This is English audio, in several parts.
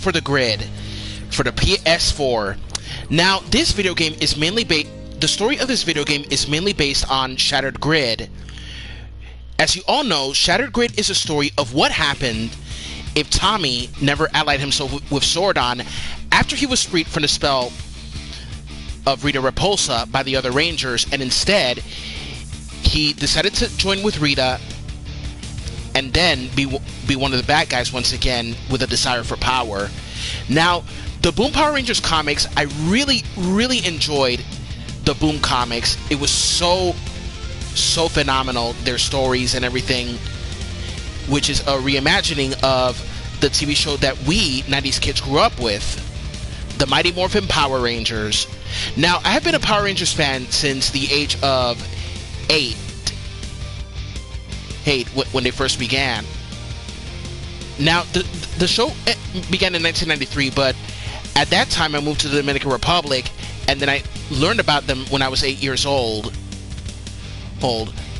for the Grid for the PS4. Now, this video game is mainly the story of this video game is mainly based on Shattered Grid. As you all know, Shattered Grid is a story of what happened if Tommy never allied himself with Zordon after he was freed from the spell of Rita Repulsa by the other Rangers, and instead he decided to join with Rita and then be one of the bad guys once again with a desire for power. Now, the Boom Power Rangers comics, I really enjoyed the Boom comics. It was so phenomenal, their stories and everything, which is a reimagining of the TV show that we 90s kids grew up with, the Mighty Morphin Power Rangers. Now, I have been a Power Rangers fan since the age of 8 when they first began. Now, the show began in 1993, but at that time I moved to the Dominican Republic, and then I learned about them when I was 8 years old.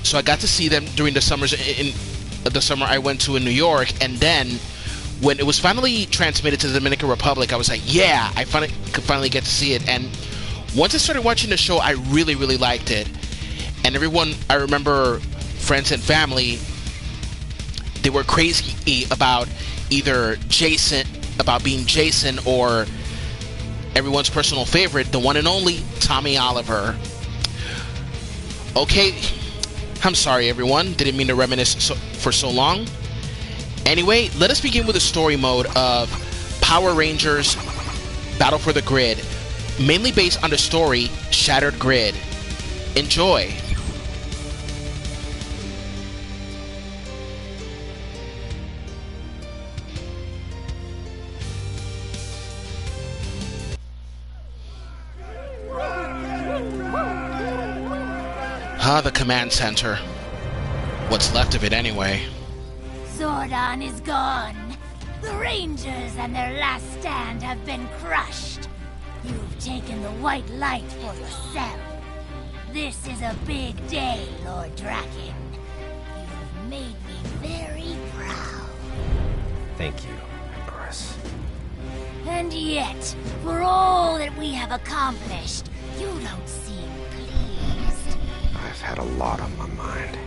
So I got to see them during the summers in the summer I went to in New York, and then when it was finally transmitted to the Dominican Republic, I was like, yeah, I could finally get to see it. And once I started watching the show, I really liked it. And everyone, I remember, friends and family, they were crazy about either about being Jason, or everyone's personal favorite, the one and only Tommy Oliver. Okay, I'm sorry everyone, didn't mean to reminisce for so long. Anyway, let us begin with the story mode of Power Rangers Battle for the Grid, mainly based on the story Shattered Grid. Enjoy! The command center. What's left of it anyway. Zordon is gone. The Rangers and their last stand have been crushed. You've taken the white light for yourself. This is a big day, Lord Drakkon. You've made me very proud. Thank you, Empress. And yet, for all that we have accomplished, you don't seem pleased. I've had a lot on my mind.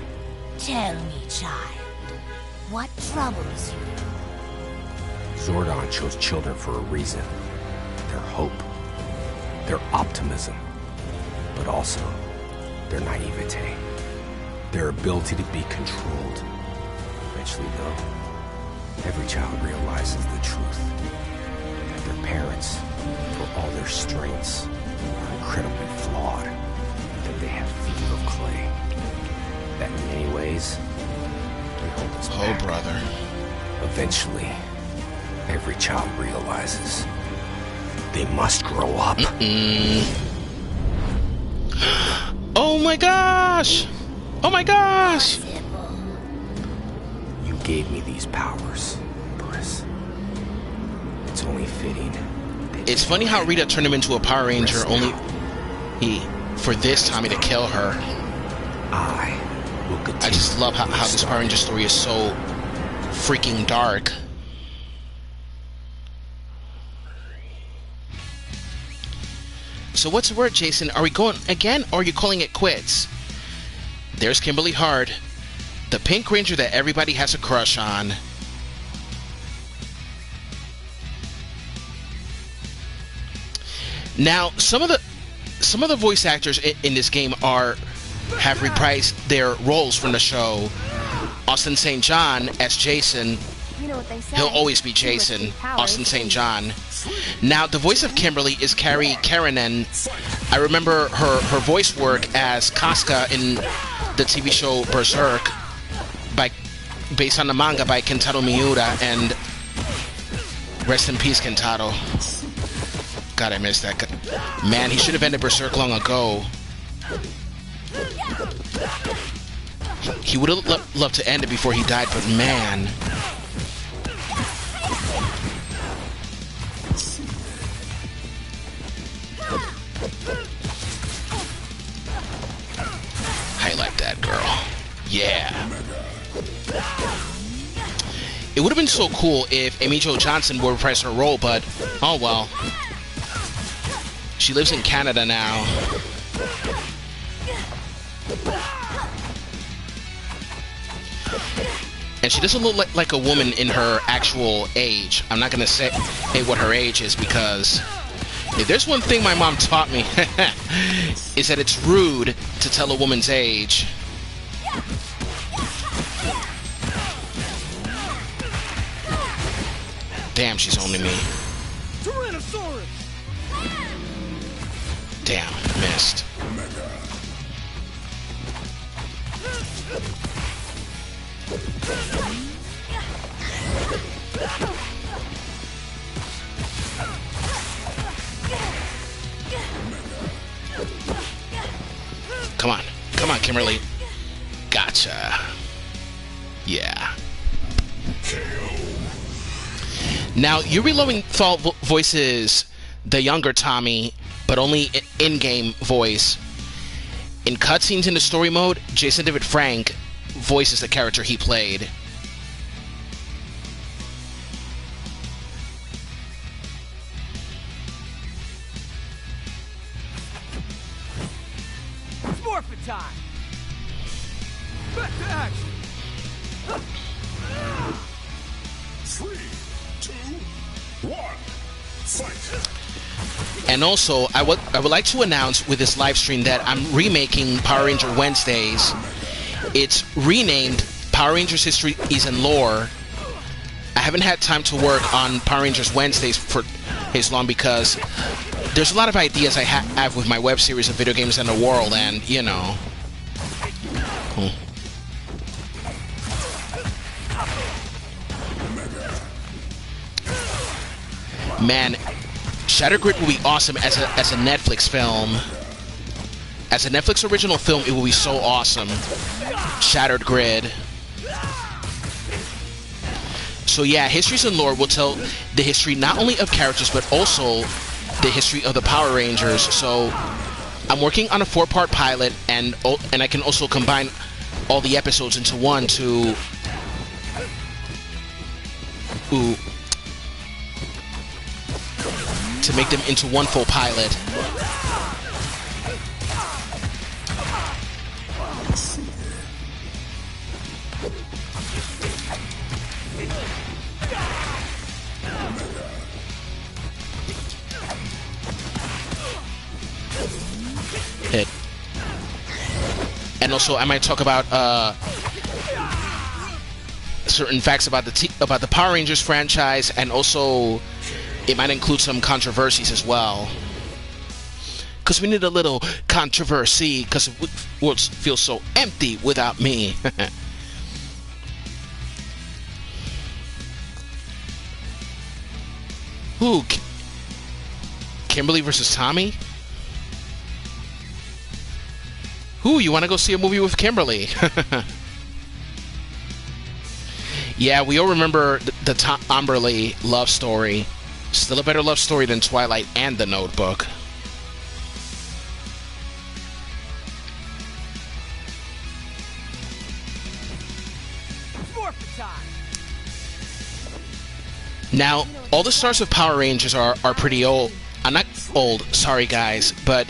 Tell me, child, what troubles you? Zordon chose children for a reason. Their hope, their optimism, but also their naivete, their ability to be controlled. Eventually, though, every child realizes the truth, that their parents, for all their strengths, are incredibly flawed, that they have feet of clay, that in many ways, they hold us back. Oh, brother. Eventually, every child realizes they must grow up. Oh my gosh! Oh my gosh! You gave me these powers, Empress. It's only fitting. It's funny how Rita turned him into a Power Ranger only for this Tommy to kill her. I will continue. I just love how this Power Ranger story is so freaking dark. So what's the word, Jason? Are we going again, or are you calling it quits? There's Kimberly Hart, the Pink Ranger that everybody has a crush on. Now, some of the voice actors in this game have reprised their roles from the show. Austin St. John as Jason. You know what they say. He'll always be Jason. Austin St. John. Now, the voice of Kimberly is Carrie Karanen. I remember her voice work as Casca in the TV show Berserk, based on the manga by Kentaro Miura, and rest in peace, Kentaro. God, I missed that. Man, he should have ended Berserk long ago. He would have loved to end it before he died, but man. I like that girl. Yeah. It would have been so cool if Amy Jo Johnson would reprise her role, but oh well. She lives in Canada now. And she doesn't look like a woman in her actual age. I'm not going to say what her age is, because if there's one thing my mom taught me, is that it's rude to tell a woman's age. Damn, she's owning me. Damn, missed. Come on, Kimberly. Gotcha. Yeah. Now, Yuri Lowenthal voices the younger Tommy, but only in-game voice. In cutscenes in the story mode, Jason David Frank voices the character he played. Forfeit time. Back to action. 3, 2, 1, fight. And also, I would like to announce with this live stream that I'm remaking Power Ranger Wednesdays. It's renamed Power Rangers Histories and Lore. I haven't had time to work on Power Rangers Wednesdays for as long because there's a lot of ideas I have with my web series of video games in the world, and you know. Man, Shattered Grid will be awesome as a Netflix film. As a Netflix original film, it will be so awesome. Shattered Grid. So yeah, Histories and Lore will tell the history not only of characters, but also the history of the Power Rangers. So I'm working on a 4-part pilot, and I can also combine all the episodes into one to make them into one full pilot. And also, I might talk about certain facts about the Power Rangers franchise, and also it might include some controversies as well. Because we need a little controversy, because the world feels so empty without me. Ooh, Kimberly versus Tommy? Ooh, you want to go see a movie with Kimberly? Yeah, we all remember the Tom Amberly love story. Still a better love story than Twilight and The Notebook. Now, all the stars of Power Rangers are pretty old. I'm not old, sorry guys, but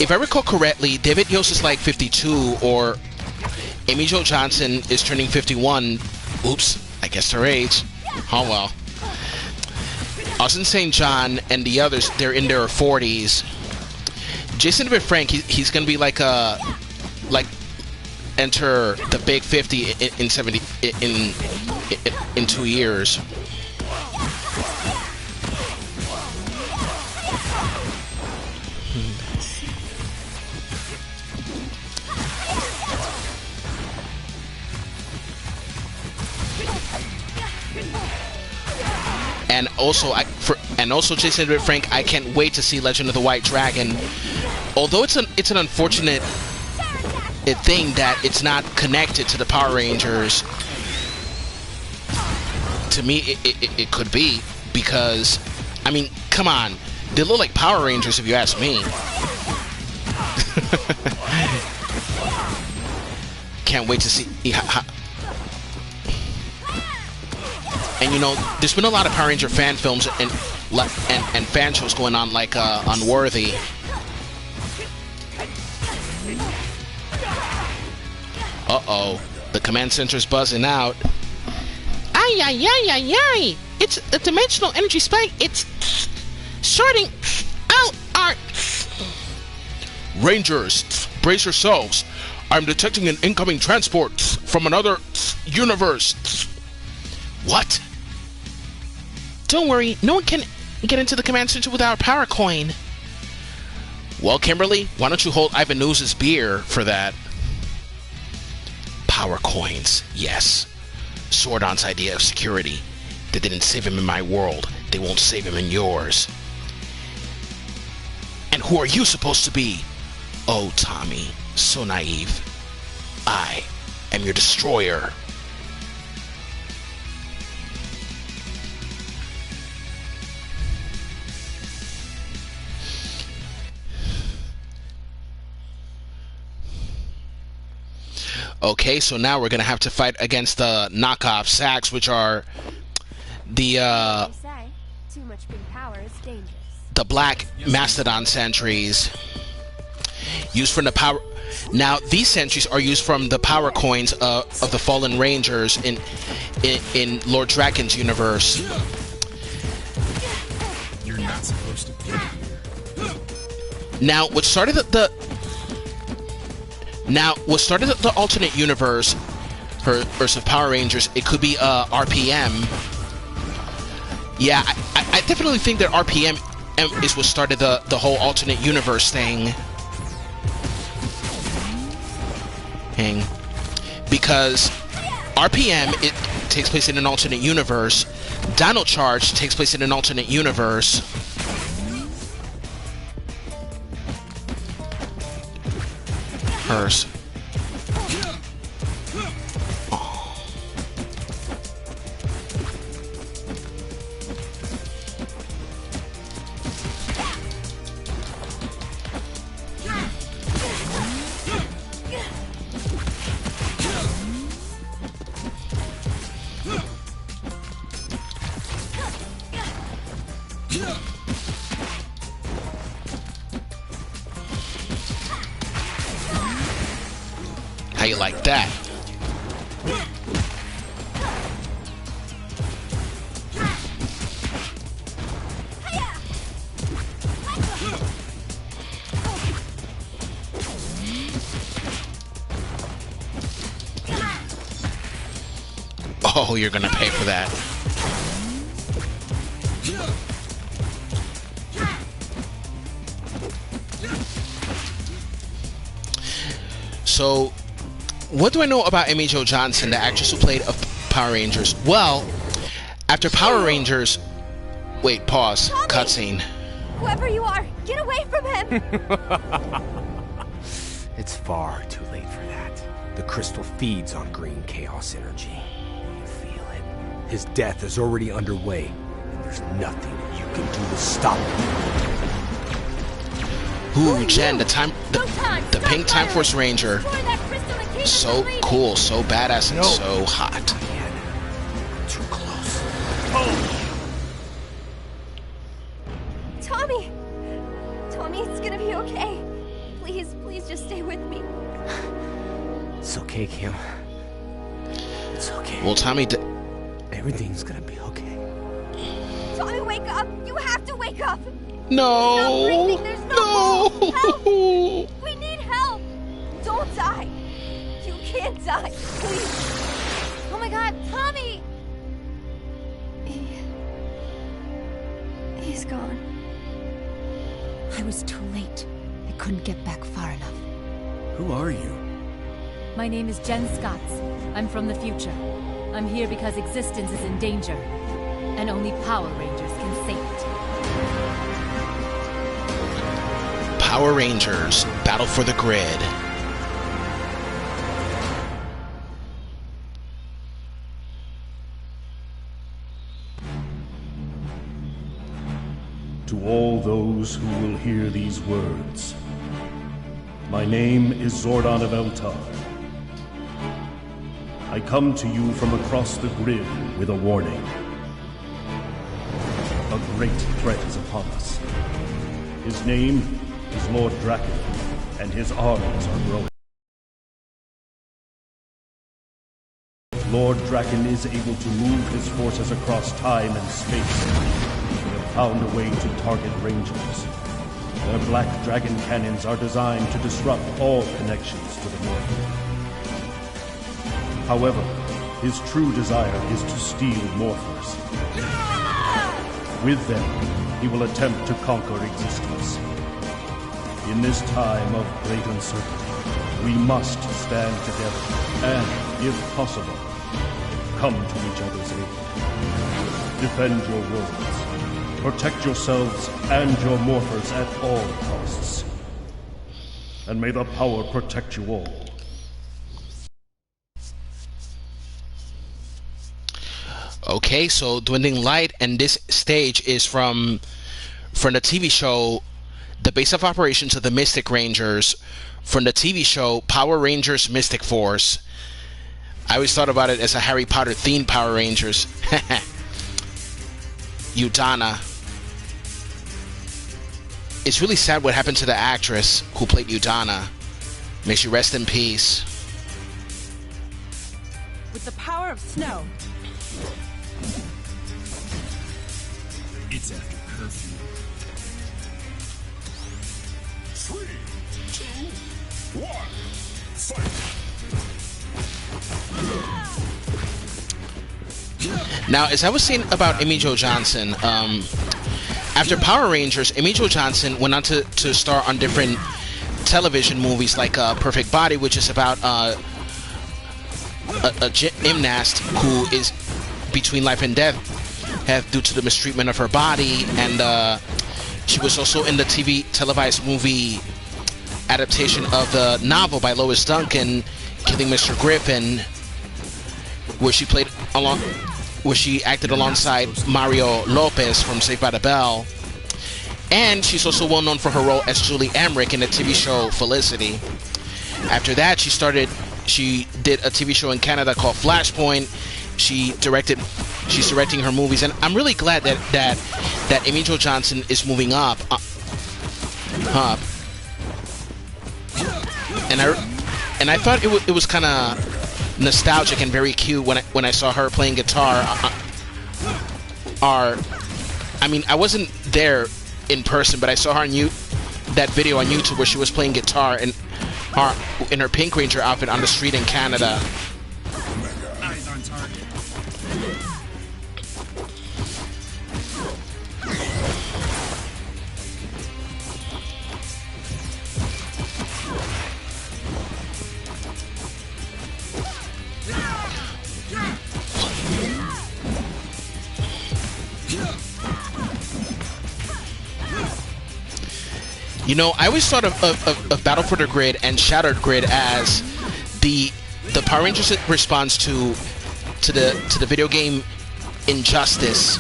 if I recall correctly, David Yost is like 52, or Amy Jo Johnson is turning 51. Oops, I guessed her age. Oh well. Austin St. John and the others, they're in their 40s. Jason David Frank, he's gonna be like enter the big 50 in 2 years. And also, Jason David Frank, I can't wait to see Legend of the White Dragon. Although it's an unfortunate thing that it's not connected to the Power Rangers. To me, it could be, because, I mean, come on, they look like Power Rangers if you ask me. Can't wait to see. And you know, there's been a lot of Power Ranger fan films and fan shows going on, like Unworthy. Uh-oh, the command center's buzzing out. Ay, ay, ay, ay, ay! It's a dimensional energy spike. It's sorting out our... Rangers, brace yourselves. I'm detecting an incoming transport from another universe. What? Don't worry, no one can get into the command center without a power coin. Well, Kimberly, why don't you hold Ivan News's beer for that? Power coins, yes. Sordon's idea of security. They didn't save him in my world. They won't save him in yours. And who are you supposed to be? Oh, Tommy, so naive. I am your destroyer. Okay, so now we're gonna have to fight against the knockoff sacks, which are the too much big power is dangerous. The black mastodon sentries used from the power. Now these sentries are used from the power coins of the fallen Rangers in Lord Drakkon's universe. You're not supposed to be here. Now what started the alternate universe versus Power Rangers, it could be RPM. Yeah, I definitely think that RPM is what started the whole alternate universe thing. Because RPM, it takes place in an alternate universe. Dino Charge takes place in an alternate universe. Hers. How you like that? Oh, you're gonna pay for that. So, what do I know about Amy Jo Johnson, the actress who played Power Rangers? Well, after Power Rangers... Wait, pause. Cutscene. Whoever you are, get away from him! It's far too late for that. The crystal feeds on green chaos energy. You feel it. His death is already underway, and there's nothing you can do to stop it. Ooh, Jen, the pink Time Force Ranger. So cool, so badass, and so hot. Too close. Tommy! Tommy, it's gonna be okay. Please, please just stay with me. It's okay, Kim. It's okay. Well, Tommy, everything's gonna be okay. Tommy, wake up! You have to wake up! No! There's No! Help! We need help! Don't die! You can't die, please! Oh my god, Tommy! He's gone. I was too late. I couldn't get back far enough. Who are you? My name is Jen Scotts. I'm from the future. I'm here because existence is in danger, and only Power Rangers can save it. Power Rangers, Battle for the Grid. To all those who will hear these words, my name is Zordon of Eltar. I come to you from across the grid with a warning. great threat is upon us. His name is Lord Drakkon, and his armies are growing. Lord Drakkon is able to move his forces across time and space. We have found a way to target Rangers. Their black dragon cannons are designed to disrupt all connections to the North. However, his true desire is to steal morphers. With them, he will attempt to conquer existence. In this time of great uncertainty, we must stand together and, if possible, come to each other's aid. Defend your worlds. Protect yourselves and your morphers at all costs. And may the power protect you all. Okay, so Dwindling Light, and this stage is from the TV show, the base of operations of the Mystic Rangers, from the TV show Power Rangers Mystic Force. I always thought about it as a Harry Potter themed Power Rangers. Udana. It's really sad what happened to the actress who played Udana. May she rest in peace. With the power of snow. It's after curfew. 3, 2, 1, fight! Now, as I was saying about Amy Jo Johnson, after Power Rangers, Amy Jo Johnson went on to star on different television movies like Perfect Body, which is about a gymnast who is between life and death due to the mistreatment of her body, and she was also in the TV televised movie adaptation of the novel by Lois Duncan, Killing Mr. Griffin, where she acted alongside Mario Lopez from Saved by the Bell. And she's also well known for her role as Julie Emmerich in the TV show Felicity. After that, she did a TV show in Canada called Flashpoint. She's directing her movies, and I'm really glad that Amy Jo Johnson is moving up. And I thought it was kind of nostalgic and very cute when I saw her playing guitar. I mean, I wasn't there in person, but I saw her that video on YouTube where she was playing guitar in her Pink Ranger outfit on the street in Canada. Eyes on target. You know, I always thought of Battle for the Grid and Shattered Grid as the Power Rangers response to the video game Injustice.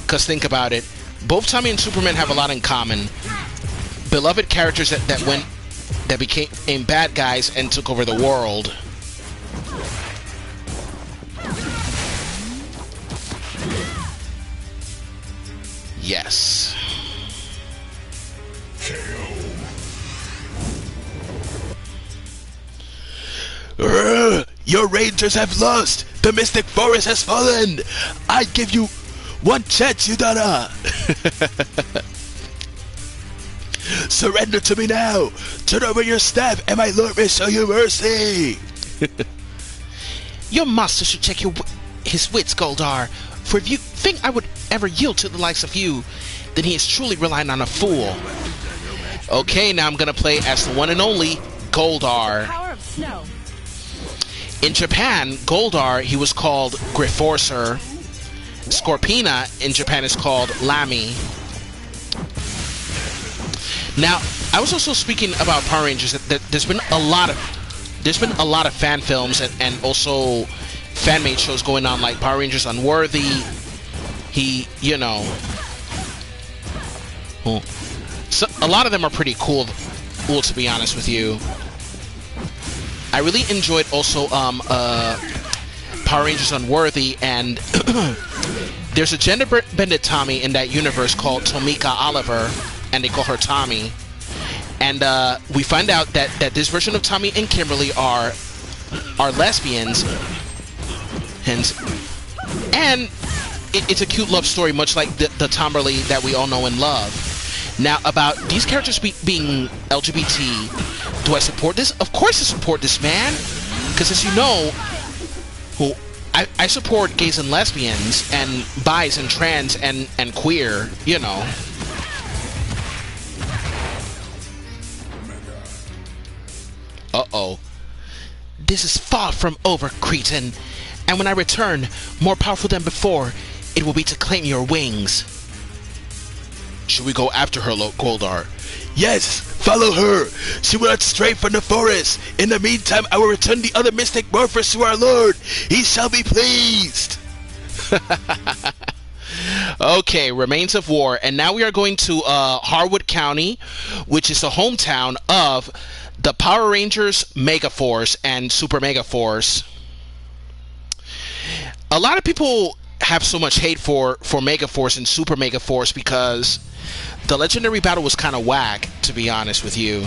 Because think about it, both Tommy and Superman have a lot in common. Beloved characters that became bad guys and took over the world. Yes. Your Rangers have lost. The Mystic Forest has fallen. I give you one chance, Udana. Surrender to me now. Turn over your staff, and my lord may show you mercy. Your master should check his wits, Goldar. For if you think I would ever yield to the likes of you, then he is truly relying on a fool. Okay, now I'm gonna play as the one and only Goldar. Power of snow. In Japan, Goldar, he was called Griforcer. Scorpina in Japan is called Lamy. Now, I was also speaking about Power Rangers. That there's been a lot of fan films and also fan-made shows going on, like Power Rangers Unworthy. So a lot of them are pretty cool, to be honest with you. I really enjoyed also Power Rangers Unworthy and there's a gender-bended Tommy in that universe called Tomika Oliver, and they call her Tommy. And we find out that this version of Tommy and Kimberly are lesbians, and it's a cute love story, much like the Tomberly that we all know and love. Now, about these characters being LGBT, do I support this? Of course I support this, man. Because as you know, I support gays and lesbians, and bis and trans and queer, you know. Uh-oh. This is far from over, Cretan. And when I return, more powerful than before, it will be to claim your wings. Should we go after her, Goldar? Yes, follow her. She will not stray from the forest. In the meantime, I will return the other mystic morphers to our lord. He shall be pleased. Okay, Remains of War. And now we are going to Harwood County, which is the hometown of the Power Rangers Megaforce and Super Megaforce. A lot of people have so much hate for Megaforce and Super Megaforce because the legendary battle was kind of whack, to be honest with you.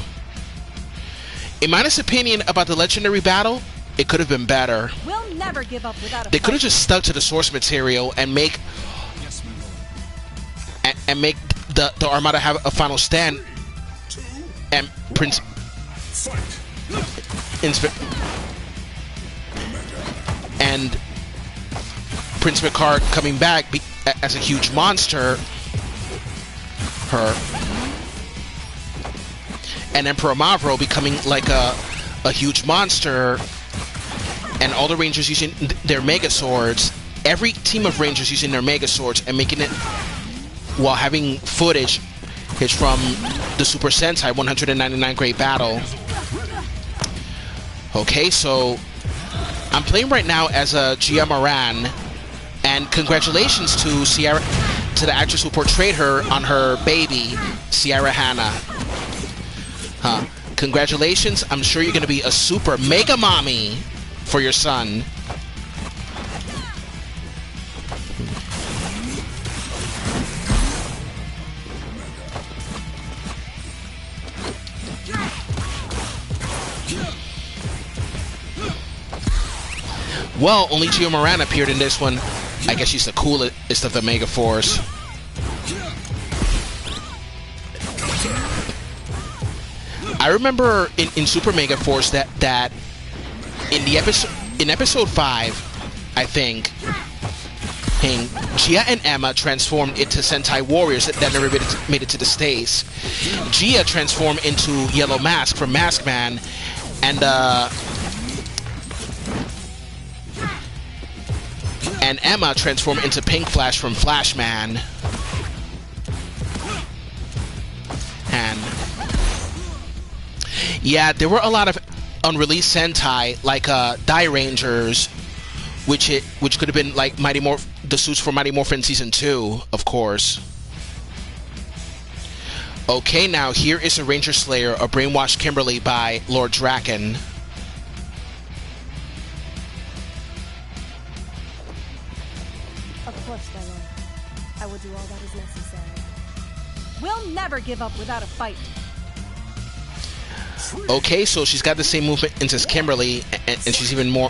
In my honest opinion about the legendary battle, it could have been better. We'll never give up without a They could have just stuck to the source material and make the Armada have a final stand, and Prince Picard coming back as a huge monster, and Emperor Mavro becoming like a huge monster, and all the Rangers using their Mega Swords, every team of Rangers using their Mega Swords and making it while having footage from the Super Sentai 199 Great Battle. Okay, so I'm playing right now as a Gia Moran, and congratulations to the actress who portrayed her on her baby, Sierra Hanna. Congratulations, I'm sure you're going to be a super mega mommy for your son. Well, only Gio Moran appeared in this one. I guess she's the coolest of the Mega Force. I remember in Super Mega Force that in episode 5, I think, Gia and Emma transformed into Sentai warriors that never made it to the States. Gia transformed into Yellow Mask from Mask Man, and Emma transformed into Pink Flash from Flash Man. And yeah, there were a lot of unreleased Sentai, like Die Rangers, which could have been like the suits for Mighty Morphin Season 2, of course. Okay, now here is a Ranger Slayer, a Brainwashed Kimberly by Lord Drakkon. Of course, my lord. I will do all that is necessary. We'll never give up without a fight. Okay, so she's got the same movement as Kimberly, and she's even more...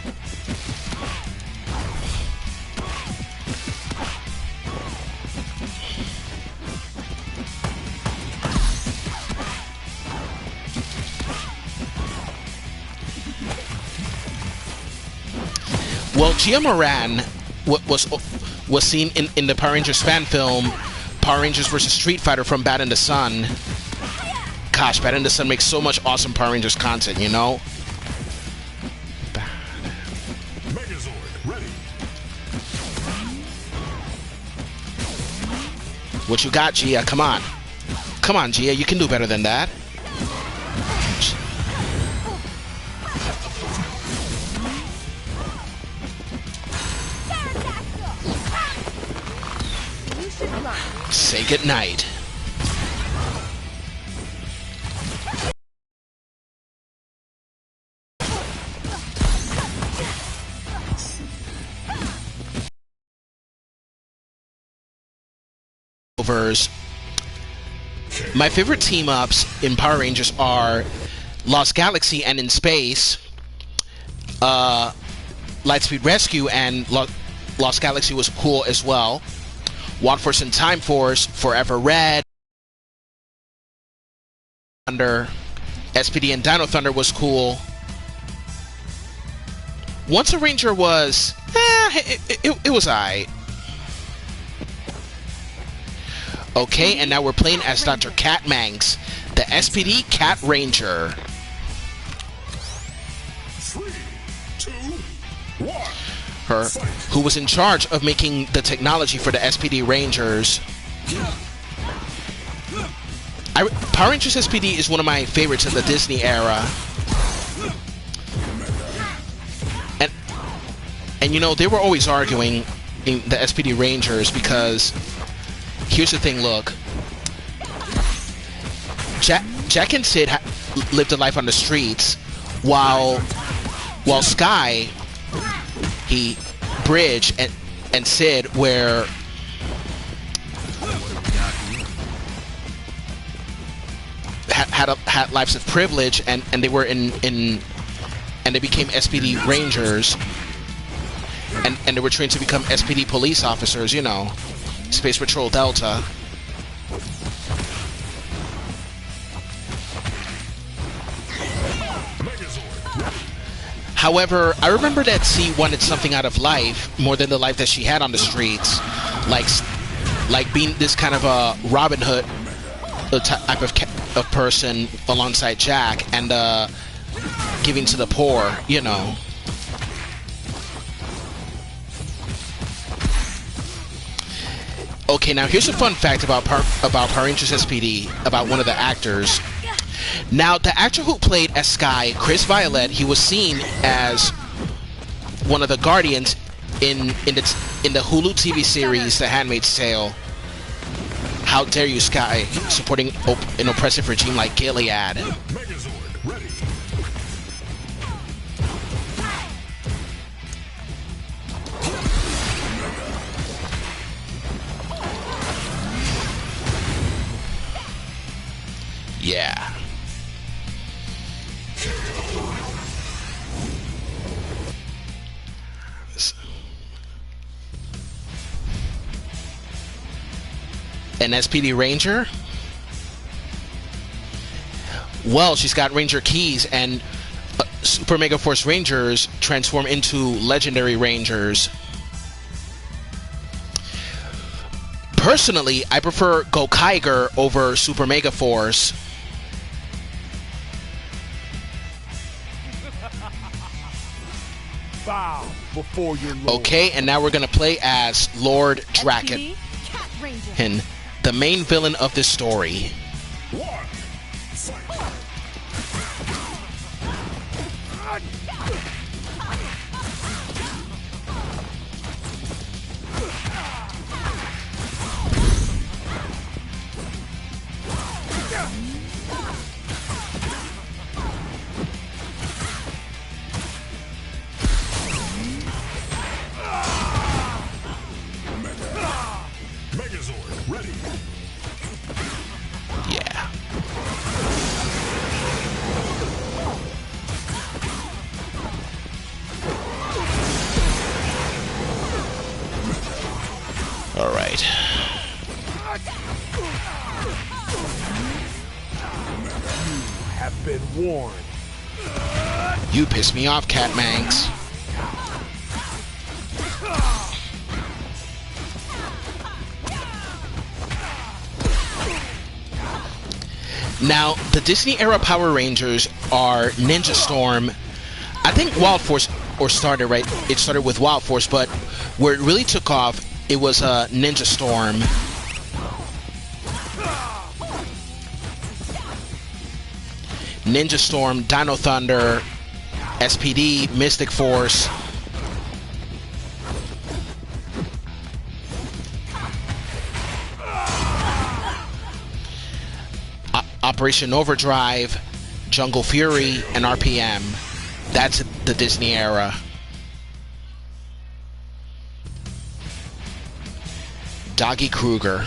Well, Gia Moran was seen in the Power Rangers fan film Power Rangers vs. Street Fighter from Bad in the Sun. Gosh, Bad in the Sun makes so much awesome Power Rangers content, you know? Megazord ready. What you got, Gia? Come on. Come on, Gia. You can do better than that. Say goodnight. crossovers. My favorite team-ups in Power Rangers are Lost Galaxy and In Space, Lightspeed Rescue, and Lost Galaxy was cool as well. Wild Force and Time Force, Forever Red, Thunder, SPD and Dino Thunder was cool. Once a Ranger was, it was alright. Okay, and now we're playing as Dr. Cat Manx, the SPD Cat Ranger. 3, 2, 1. Her, who was in charge of making the technology for the SPD Rangers. Power Rangers SPD is one of my favorites of the Disney era. And you know, they were always arguing in the SPD Rangers because here's the thing, look. Jack and Sid lived a life on the streets while Sky, Bridge and Sid were had lives of privilege, and they were and they became SPD Rangers, and they were trained to become SPD police officers, you know, Space Patrol Delta. However, I remember that C wanted something out of life more than the life that she had on the streets, like being this kind of a Robin Hood type of person alongside Jack, and giving to the poor, you know. Okay, now here's a fun fact about Power Rangers SPD, about one of the actors. Now, the actor who played as Sky, Chris Violet, he was seen as one of the Guardians in the Hulu TV series The Handmaid's Tale. How dare you, Sky, supporting an oppressive regime like Gilead. Megazord, ready. Yeah. An SPD Ranger? Well, she's got Ranger keys, and Super Mega Force Rangers transform into Legendary Rangers. Personally, I prefer Gokaiger over Super Mega Force. Bow before your lord. Okay, and now we're gonna play as Lord Drakkon, the main villain of this story. Megazord, ready. Yeah. All right. Have been warned. You piss me off, Cat Manx. Now, the Disney era Power Rangers are Ninja Storm. I think Wild Force started, right? It started with Wild Force, but where it really took off, it was Ninja Storm. Ninja Storm, Dino Thunder, SPD, Mystic Force. Operation Overdrive, Jungle Fury, and RPM. That's the Disney era. Doggy Kruger.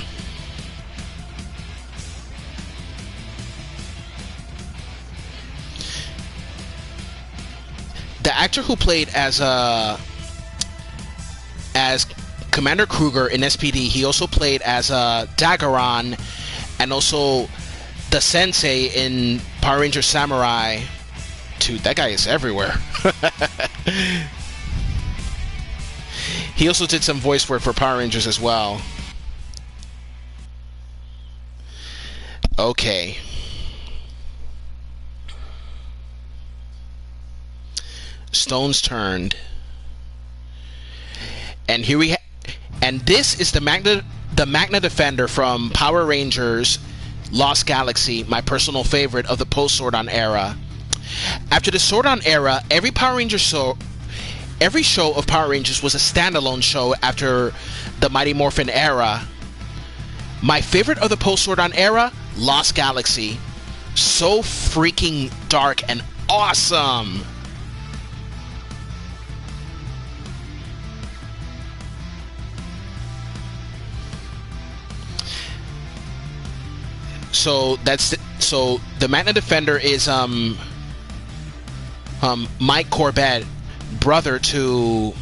actor who played as Commander Kruger in SPD, he also played as Daggeron, and also the Sensei in Power Rangers Samurai. Dude, that guy is everywhere. He also did some voice work for Power Rangers as well. Okay. Stones turned. And here we and this is the Magna Defender from Power Rangers Lost Galaxy, my personal favorite of the post-Zordon era. After the Zordon era, every show of Power Rangers was a standalone show after the Mighty Morphin era. My favorite of the post-Zordon era, Lost Galaxy. So freaking dark and awesome. So the Magna Defender is Mike Corbett, brother to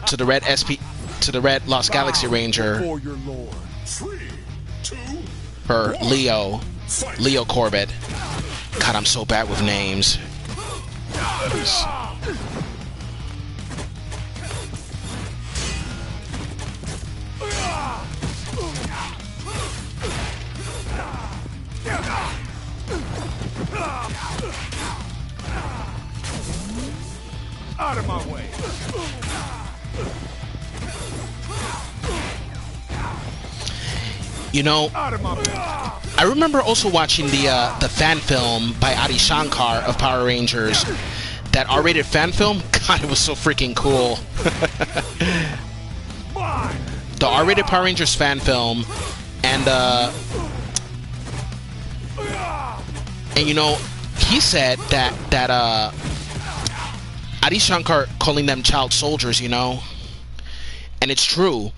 to the Red Lost Galaxy Ranger, Leo Corbett. God, I'm so bad with names. Out of my way. You know, I remember also watching the fan film by Adi Shankar of Power Rangers. That R-rated fan film, God, it was so freaking cool. The R-rated Power Rangers fan film, and you know, he said that Adi Shankar calling them child soldiers, you know, and it's true.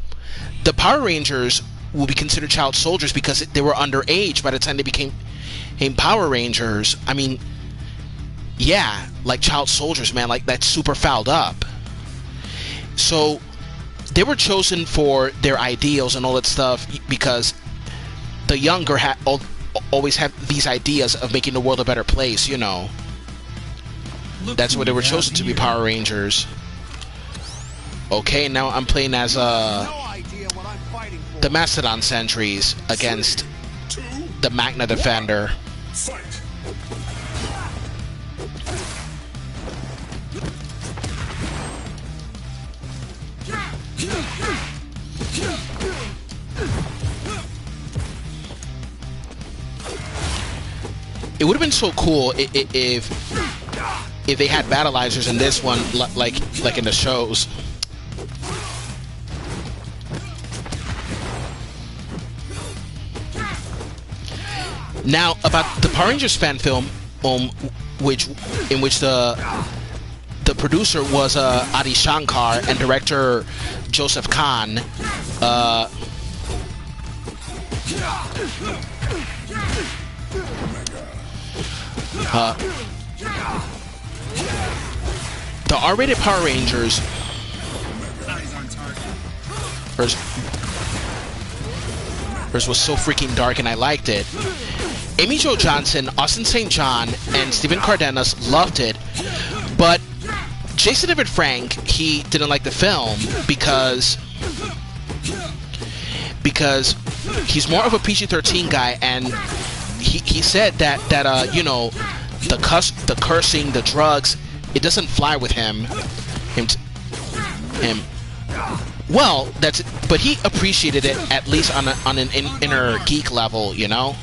The Power Rangers will be considered child soldiers because they were underage by the time they became Power Rangers. I mean, yeah, like child soldiers, man, like that's super fouled up. So they were chosen for their ideals and all that stuff because the younger always have these ideas of making the world a better place, you know. That's why they were chosen to be Power Rangers. Okay, now I'm playing as the Mastodon Sentries against the Magna Defender. It would have been so cool if they had battleizers in this one, like in the shows. Now about the Power Rangers fan film, in which the producer was Adi Shankar and director Joseph Kahn. The R-rated Power Rangers hers was so freaking dark and I liked it. Amy Jo Johnson, Austin St. John, and Stephen Cardenas loved it, but Jason David Frank, he didn't like the film because he's more of a PG-13 guy, and he said that you know, the cursing, the drugs, it doesn't fly with him. Well, that's it, but he appreciated it at least on an inner geek level, you know.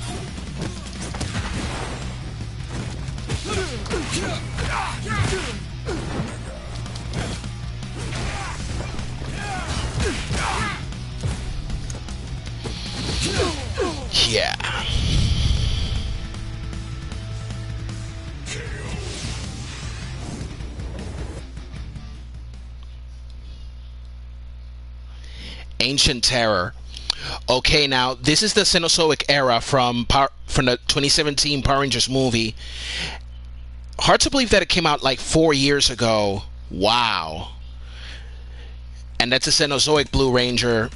Yeah. Ancient Terror. Okay, now this is the Cenozoic era from from the 2017 Power Rangers movie. Hard to believe that it came out like 4 years ago. Wow. And that's a Cenozoic Blue Ranger.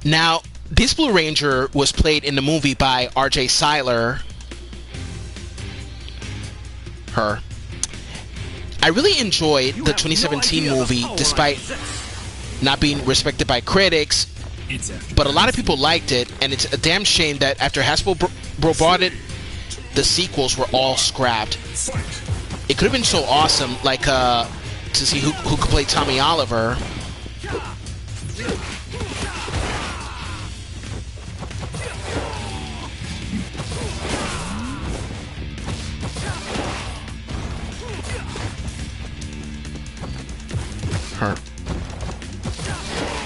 Now, this Blue Ranger was played in the movie by R.J. Cyler. Her. I really enjoyed the 2017 movie, despite not being respected by critics. But a lot of people liked it, and it's a damn shame that after Hasbro bought it, the sequels were all scrapped. It could have been so awesome, like to see who could play Tommy Oliver. Her.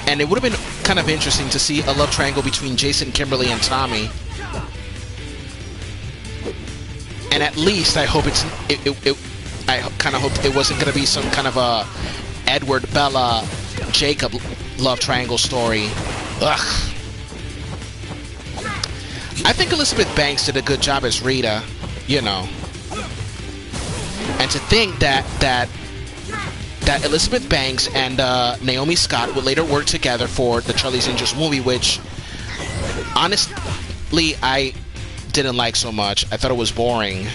And it would have been kind of interesting to see a love triangle between Jason, Kimberly, and Tommy. And at least I hope I kind of hope it wasn't going to be some kind of a Edward, Bella, Jacob love triangle story. Ugh. I think Elizabeth Banks did a good job as Rita, you know. And to think that Elizabeth Banks and Naomi Scott would later work together for the Charlie's Angels movie, which honestly I didn't like so much. I thought it was boring.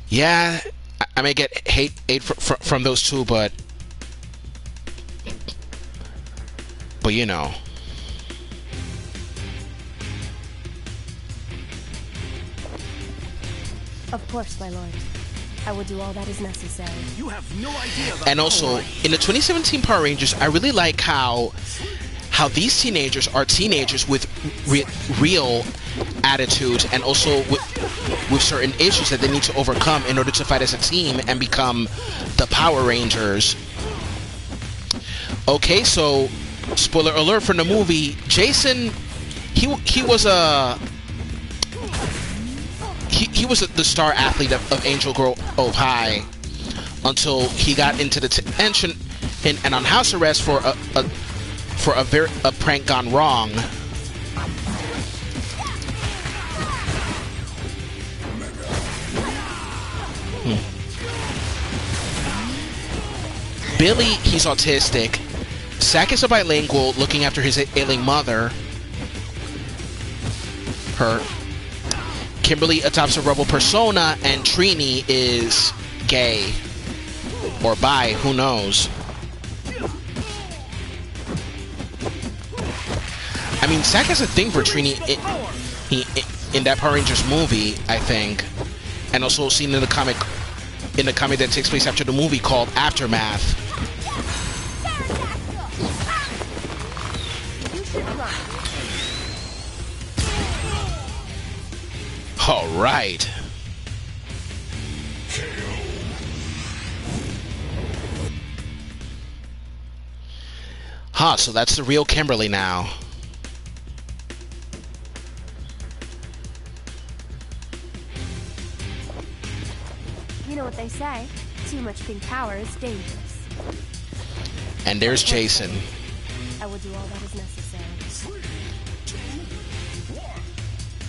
Yeah, I may get hate from those two, but you know. Of course, my lord. I will do all that is necessary. You have no idea about And also, in the 2017 Power Rangers, I really like how these teenagers are teenagers with real attitudes, and also with certain issues that they need to overcome in order to fight as a team and become the Power Rangers. Okay, so spoiler alert from the movie, Jason, he was the star athlete of Angel Grove High until he got into the detention and on house arrest for a prank gone wrong. Billy, he's autistic. Zack is a bilingual, looking after his ailing mother. Her. Kimberly adopts a rebel persona, and Trini is gay. Or bi, who knows. I mean, Zack has a thing for Trini in that Power Rangers movie, I think. And also seen in the comic that takes place after the movie called Aftermath. All right. Huh, so that's the real Kimberly now. You know what they say, too much pink power is dangerous. And there's Jason. I will do all that is necessary. 3, 2, 1,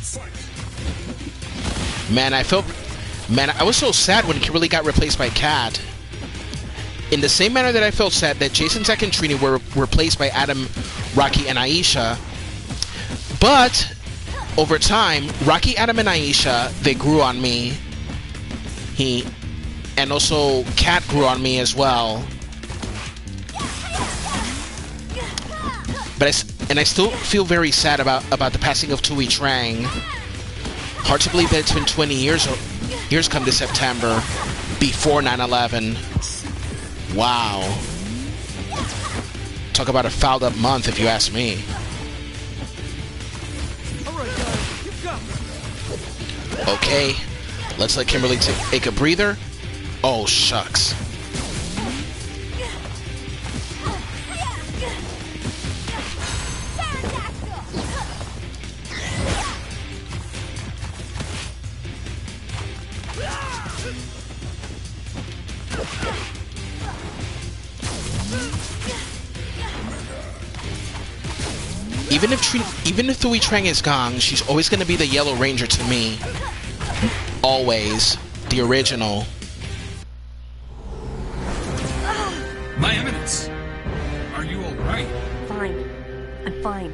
fight. Man, I was so sad when Kimberly got replaced by Kat. In the same manner that I felt sad that Jason, Zack, and Trini were replaced by Adam, Rocky, and Aisha. But over time, Rocky, Adam, and Aisha, they grew on me. And also Kat grew on me as well. But I still feel very sad about the passing of Tui Trang. Hard to believe that it's been 20 years come this September, before 9/11. Wow. Talk about a fouled up month, if you ask me. Okay, let's let Kimberly take a breather. Oh, shucks. Even if Thui Trang is gone, she's always gonna be the Yellow Ranger to me. Always. The original. My Eminence! Are you alright? Fine. I'm fine.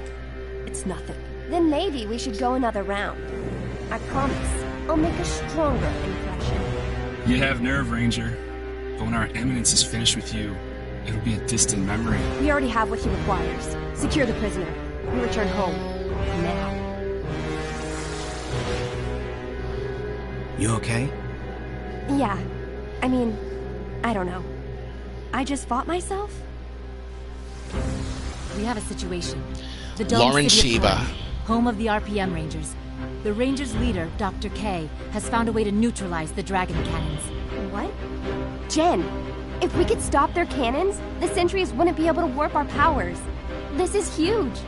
It's nothing. Then maybe we should go another round. I promise, I'll make a stronger impression. You have nerve, Ranger. But when our Eminence is finished with you, it'll be a distant memory. We already have what he requires. Secure the prisoner. We return home. Now. You okay? Yeah. I mean, I don't know. I just fought myself? We have a situation. The Dome Lauren City of Sheba. Corinth, home of the RPM Rangers. The Rangers' leader, Dr. K, has found a way to neutralize the Dragon cannons. What? Jen, if we could stop their cannons, the Sentries wouldn't be able to warp our powers. This is huge.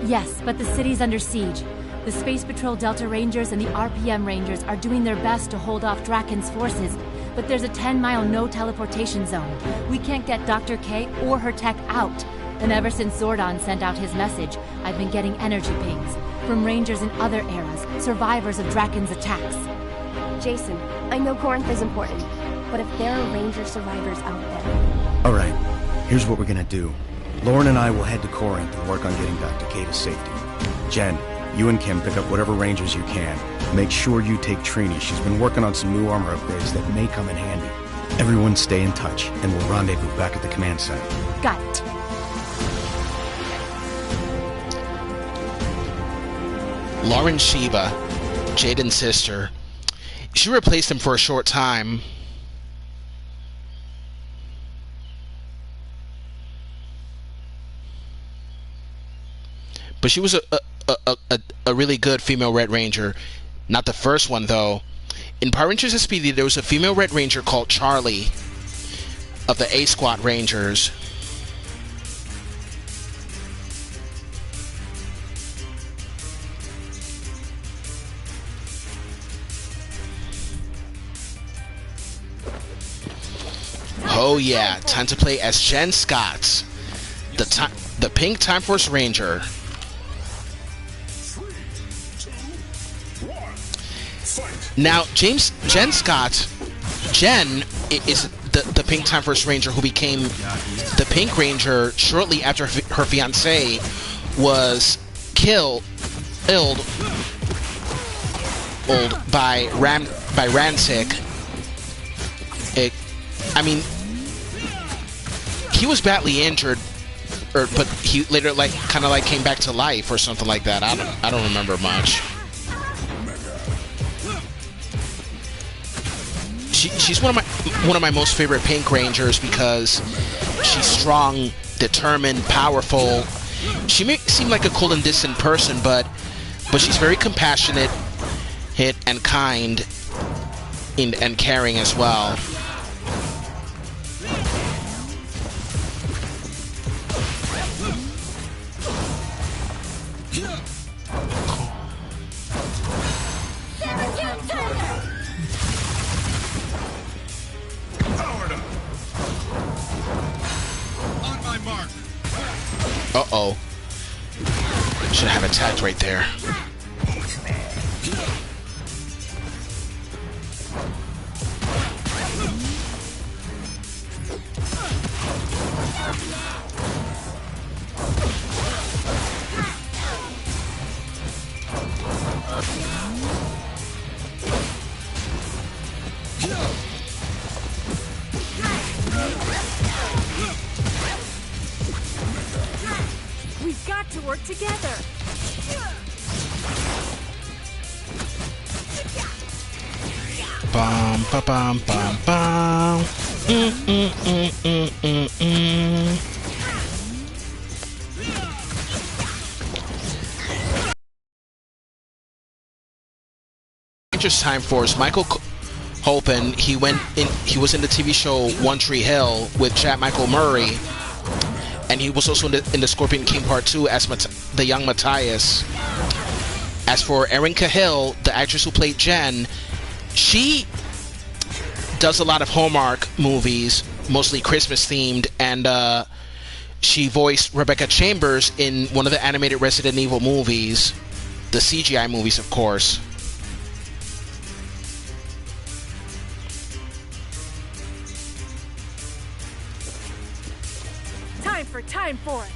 Yes, but the city's under siege. The Space Patrol Delta Rangers and the RPM Rangers are doing their best to hold off Drakkon's forces, but there's a 10-mile no-teleportation zone. We can't get Dr. K or her tech out. And ever since Zordon sent out his message, I've been getting energy pings from Rangers in other eras, survivors of Drakkon's attacks. Jason, I know Corinth is important, but if there are Ranger survivors out there... Alright, here's what we're gonna do. Lauren and I will head to Corinth and work on getting Dr. K to safety. Jen, you and Kim pick up whatever Rangers you can. Make sure you take Trini. She's been working on some new armor upgrades that may come in handy. Everyone stay in touch, and we'll rendezvous back at the command center. Got it. Lauren Sheba, Jaden's sister. She replaced him for a short time. But she was a really good female Red Ranger. Not the first one, though. In Power Rangers SPD, there was a female Red Ranger called Charlie of the A Squad Rangers. Oh yeah, time to play as Jen Scott, the Pink Time Force Ranger. 3, 2, 1, fight. Now, Jen Scott, Jen is the Pink Time Force Ranger who became the Pink Ranger shortly after her fiance was killed by Ransik. I mean, he was badly injured, but he later kind of came back to life or something like that. I don't remember much. She's one of my most favorite Pink Rangers because she's strong, determined, powerful. She may seem like a cold and distant person, but she's very compassionate, and kind, and caring as well. Uh-oh. Should have attacked right there. We've got to work together. Bum ba bum bum bum. Rangers Time Force. Michael Holpen. He was in the TV show One Tree Hill with Chad Michael Murray. And he was also in the Scorpion King Part 2 as the young Matthias. As for Erin Cahill, the actress who played Jen, she does a lot of Hallmark movies, mostly Christmas themed, and She voiced Rebecca Chambers in one of the animated Resident Evil movies, the CGI movies, of course. Time for Time Force.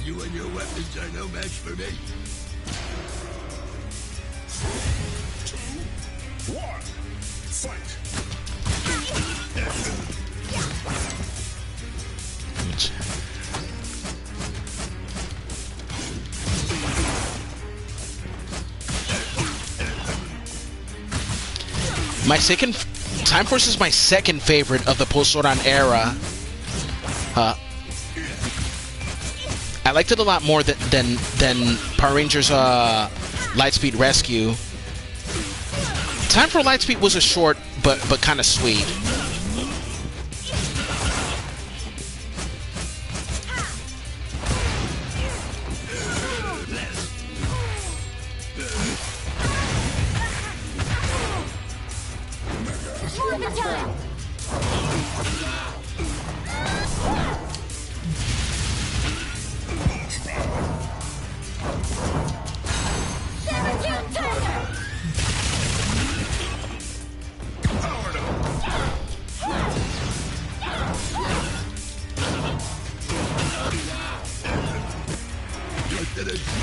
You and your weapons are no match for me. 2, 1, fight. Time Force is my second favorite of the post-Zordon era. I liked it a lot more than Power Rangers Lightspeed Rescue. Time for Lightspeed was a short but kind of sweet.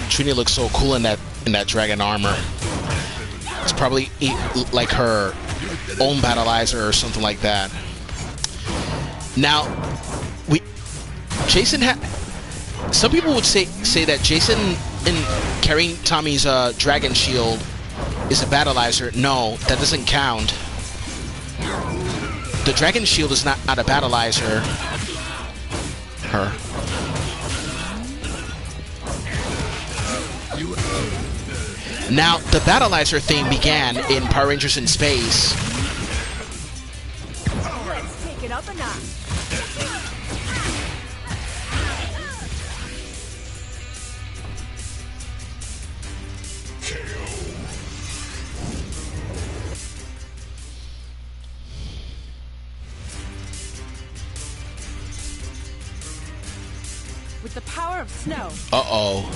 Trini looks so cool in that dragon armor. It's probably like her own battleizer or something like that. Now, Jason some people would say that Jason in carrying Tommy's dragon shield is a battleizer. No, that doesn't count. The dragon shield is not a battleizer. Now, the battleizer thing began in Power Rangers in Space. Let's take it up a notch. With the power of snow. Uh-oh.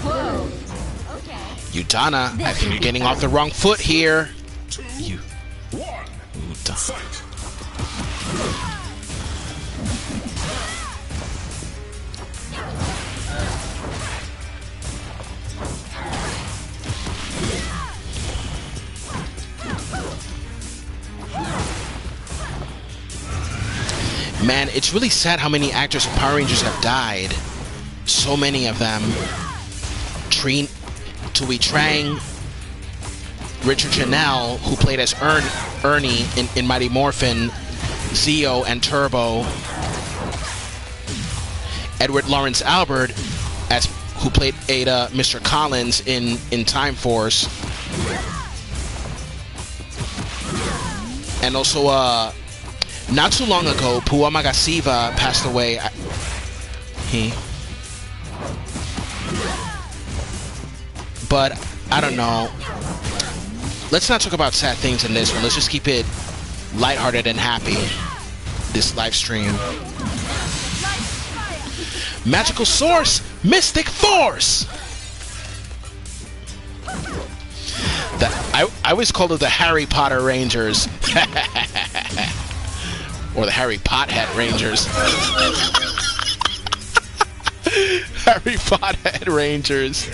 Whoa. Okay. Utana, I think you're getting off the wrong foot here. 2, You. 1, fight. Man, it's really sad how many actors of Power Rangers have died. So many of them. Tui Trang, Richard Janelle, who played as Ernie in Mighty Morphin, Zeo and Turbo, Edward Lawrence Albert, who played Ada, Mr. Collins in Time Force, and also not too long ago, Pua Magasiva passed away. But I don't know. Let's not talk about sad things in this one. Let's just keep it lighthearted and happy. This live stream. Magical Source, Mystic Force. I always called it the Harry Potter Rangers, or the Harry Pothead Rangers. Harry Pothead Rangers.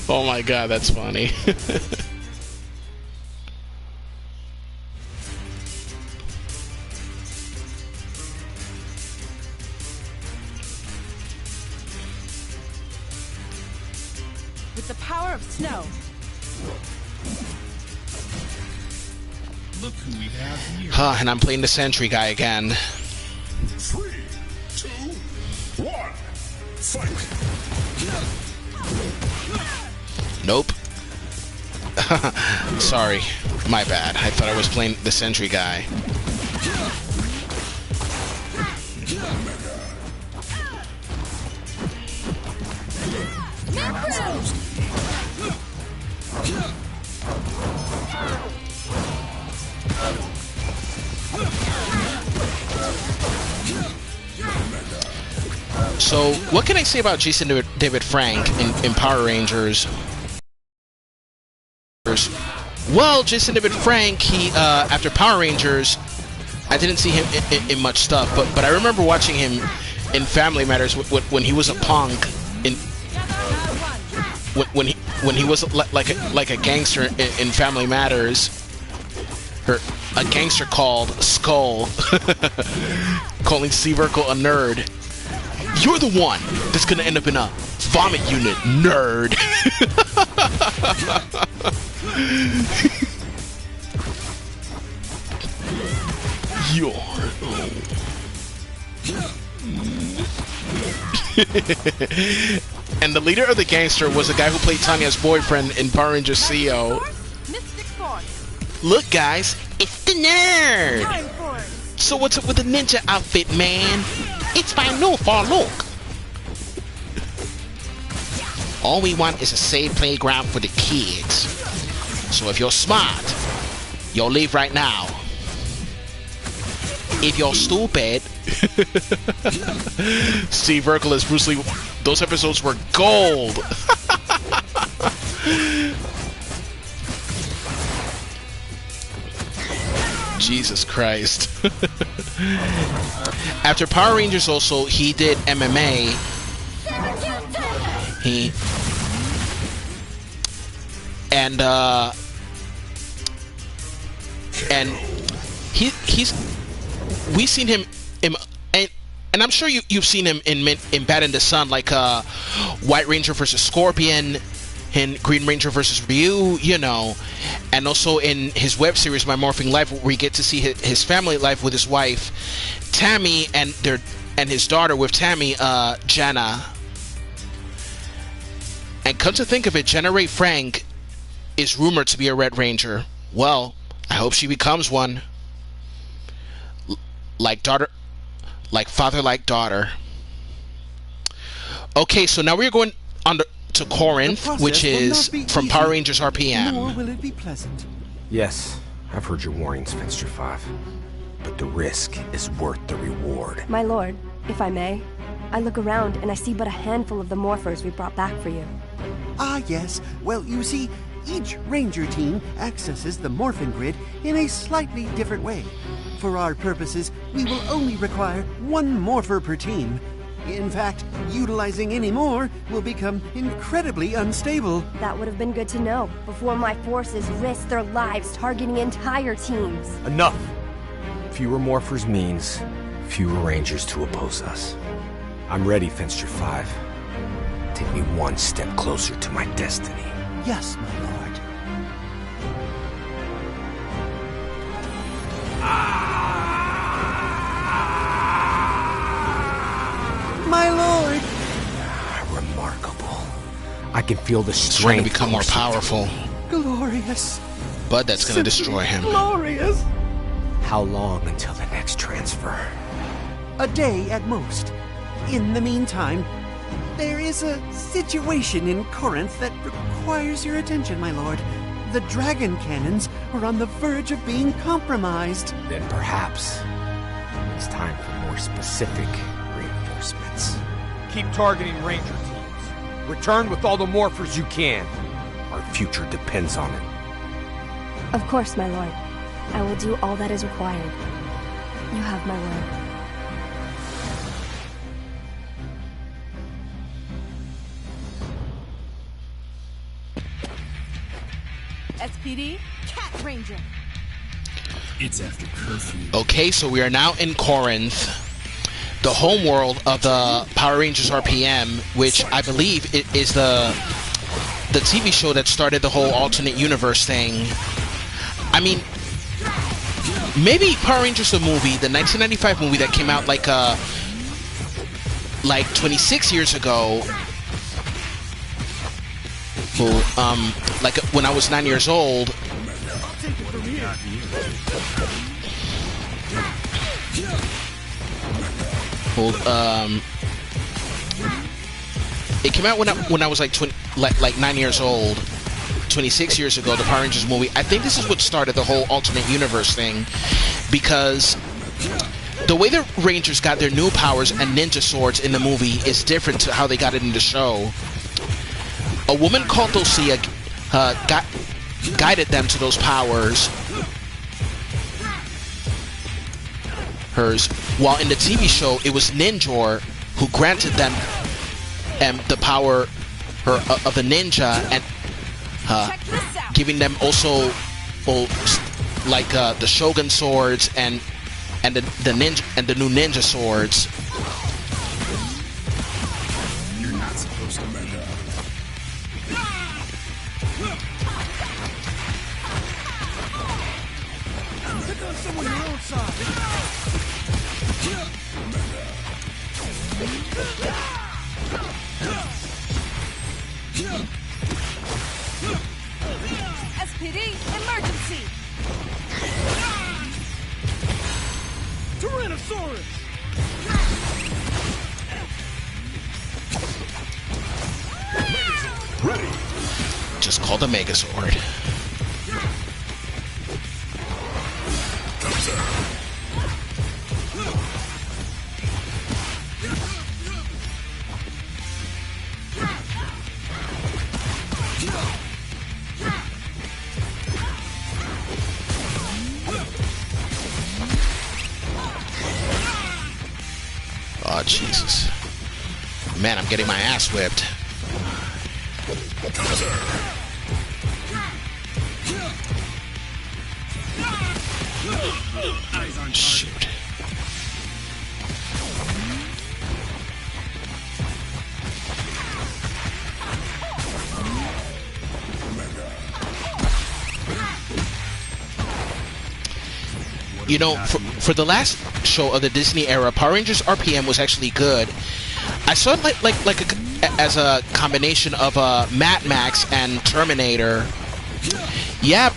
Oh my god, that's funny. With the power of snow. Look who we have here. And I'm playing the Sentry guy again. 3, 2, 1, fight. Nope. Sorry, my bad. I thought I was playing the Sentry guy. So, what can I say about Jason David Frank in Power Rangers? Well, Jason David Frank, he after Power Rangers, I didn't see him in much stuff, but I remember watching him in Family Matters when he was a punk, when he was like a gangster in Family Matters, or a gangster called Skull, calling Steve Urkel a nerd. You're the one that's gonna end up in a vomit unit, nerd. And the leader of the gangster was a guy who played Tanya's boyfriend in Power Rangers CO. Look, guys, it's the nerd. So what's up with the ninja outfit, man? It's my new fall look. All we want is a safe playground for the kids. So if you're smart, you'll leave right now. If you're stupid, Steve Urkel as Bruce Lee. Those episodes were gold. Jesus Christ. After Power Rangers also, he did MMA. We've seen him in, and I'm sure you've seen him in Bad in the Sun, like White Ranger versus Scorpion, in Green Ranger versus Ryu, you know, and also in his web series My Morphing Life, where we get to see his family life with his wife Tammy and his daughter with Tammy, Jana. And come to think of it, Jenna Ray Frank is rumored to be a Red Ranger. Well, I hope she becomes one. Like father, like daughter. Okay, so now we're going on to Corinth, which is from Power Rangers RPM. Nor will it be pleasant. Yes, I've heard your warnings, Finster 5. But the risk is worth the reward. My lord, if I may, I look around and I see but a handful of the morphers we brought back for you. Ah, yes. Well, you see, each Ranger team accesses the morphing grid in a slightly different way. For our purposes, we will only require one morpher per team. In fact, utilizing any more will become incredibly unstable. That would have been good to know before my forces risked their lives targeting entire teams. Enough! Fewer morphers means fewer Rangers to oppose us. I'm ready, Finster 5. Take me one step closer to my destiny. Yes, my lord. My lord! Remarkable. I can feel the He's trying to strength become more powerful. Glorious. But that's going to destroy him. Glorious. How long until the next transfer? A day at most. In the meantime, there is a situation in Corinth that requires your attention, my lord. The Dragon cannons are on the verge of being compromised. Then perhaps it's time for more specific reinforcements. Keep targeting Ranger teams. Return with all the morphers you can. Our future depends on it. Of course, my lord. I will do all that is required. You have my word. SPD, Cat Ranger. It's after curfew. Okay, so we are now in Corinth, the home world of the Power Rangers RPM, which I believe is the TV show that started the whole alternate universe thing. I mean, maybe Power Rangers the movie, the 1995 movie that came out like 26 years ago. Like when I was 9 years old. It came out when I was like 9 years old. 26 years ago, the Power Rangers movie. I think this is what started the whole alternate universe thing, because the way the Rangers got their new powers and ninja swords in the movie is different to how they got it in the show. A woman called Dulcia guided them to those powers. Hers. While in the TV show, it was Ninjor who granted them the power of the ninja and giving them also like the Shogun swords and the ninja and the new ninja swords. You're not supposed to make that. Pick on someone your own side. SPD emergency. Tyrannosaurus. Ready. Just call the Megazord. Oh, Jesus. Man, I'm getting my ass whipped. Shoot. You know, for the last show of the Disney era, Power Rangers RPM was actually good. I saw it as a combination of Mad Max and Terminator. Yeah,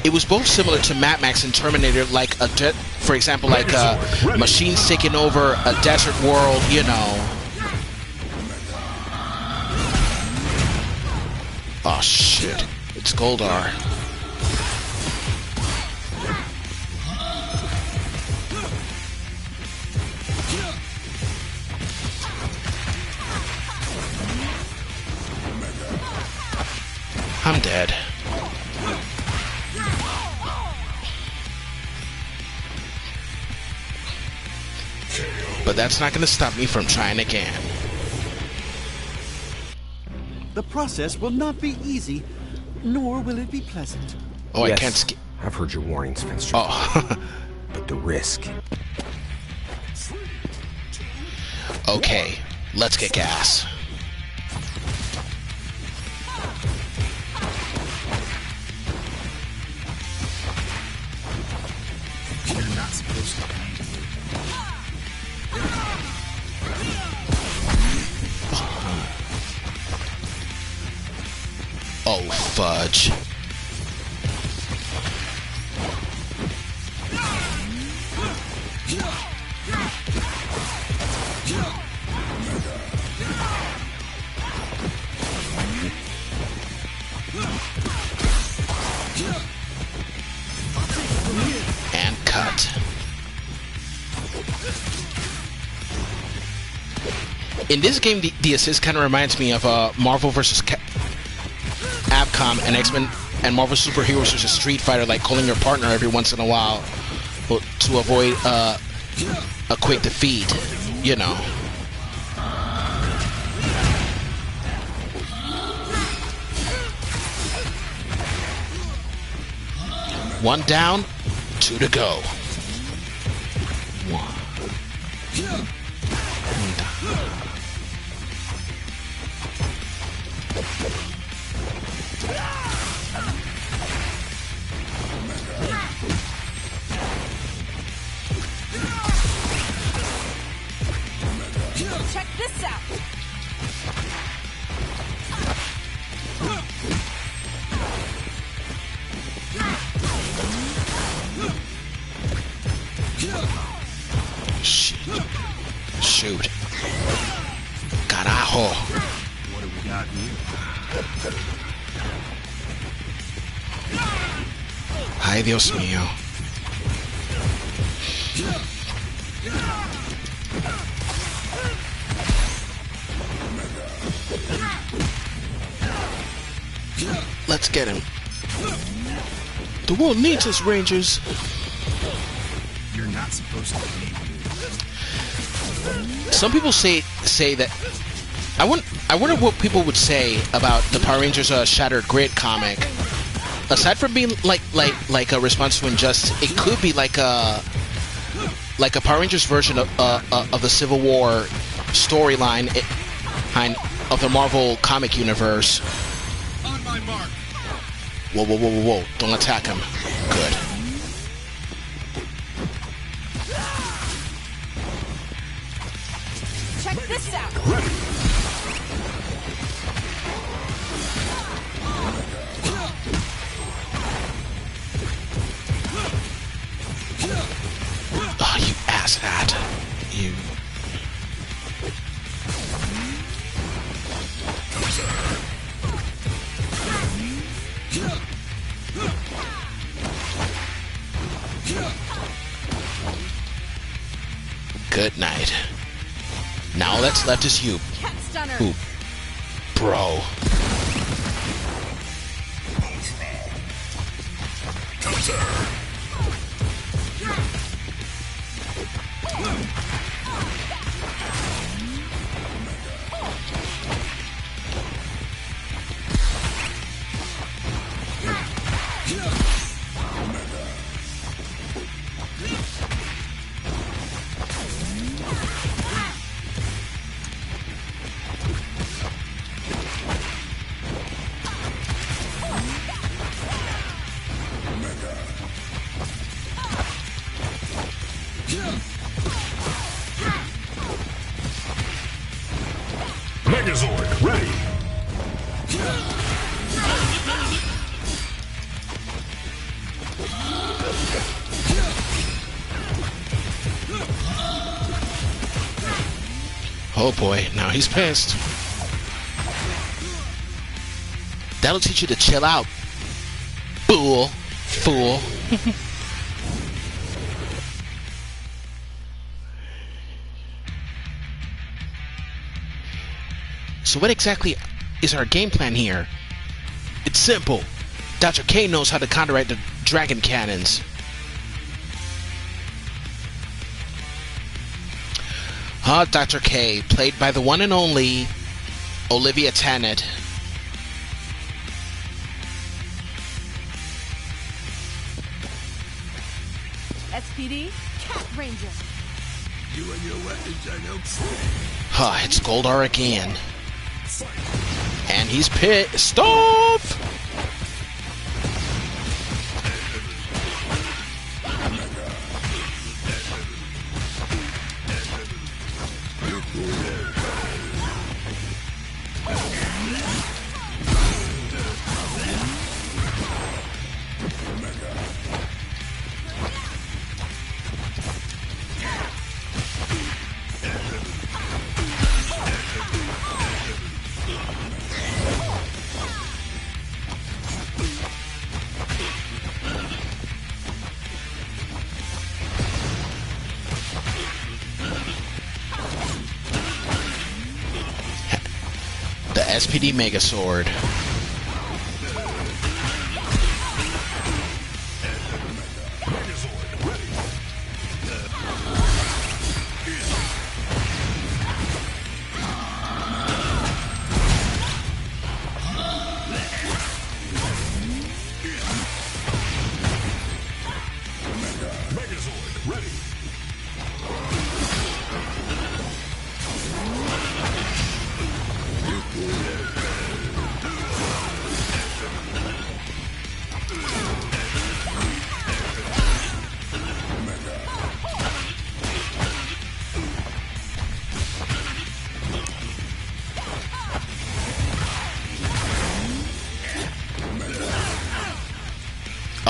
it was both similar to Mad Max and Terminator, like for example, like machines taking over a desert world, you know. Oh shit, it's Goldar. I'm dead. But that's not going to stop me from trying again. The process will not be easy, nor will it be pleasant. Oh, Yes, I can't skip. I've heard your warnings, Finster. Oh. But the risk. Okay, let's get gas. You're not supposed to. Oh, fudge. And cut. In this game, the assist kind of reminds me of Marvel vs. Capcom and X-Men and Marvel Superheroes vs. Street Fighter, like calling your partner every once in a while to avoid a quick defeat, you know. One down, two to go. One. Check this out. Shit. Shoot. Carajo. What do we got here? Ay, Dios mío. Let's get him. The world needs us, Rangers. You're not supposed to be. Some people say that. I wonder what people would say about the Power Rangers Shattered Grid comic. Aside from being like a response to Injustice, it could be like a Power Rangers version of the Civil War storyline of the Marvel comic universe. On my mark. Whoa, whoa, whoa, whoa, whoa. Don't attack him. Good. Check this out. Oh, you asshat. You. Good night. Now all that's left is you. Cat stunner. Who? Bro. Megazord, ready. Oh boy, now he's pissed. That'll teach you to chill out. Fool. So what exactly is our game plan here? It's simple. Dr. K knows how to counteract the dragon cannons. Dr. K, played by the one and only Olivia Tennant. SPD, Cat Ranger. You and your weapons are no It's Goldar again. And he's pissed off! The SPD Megazord.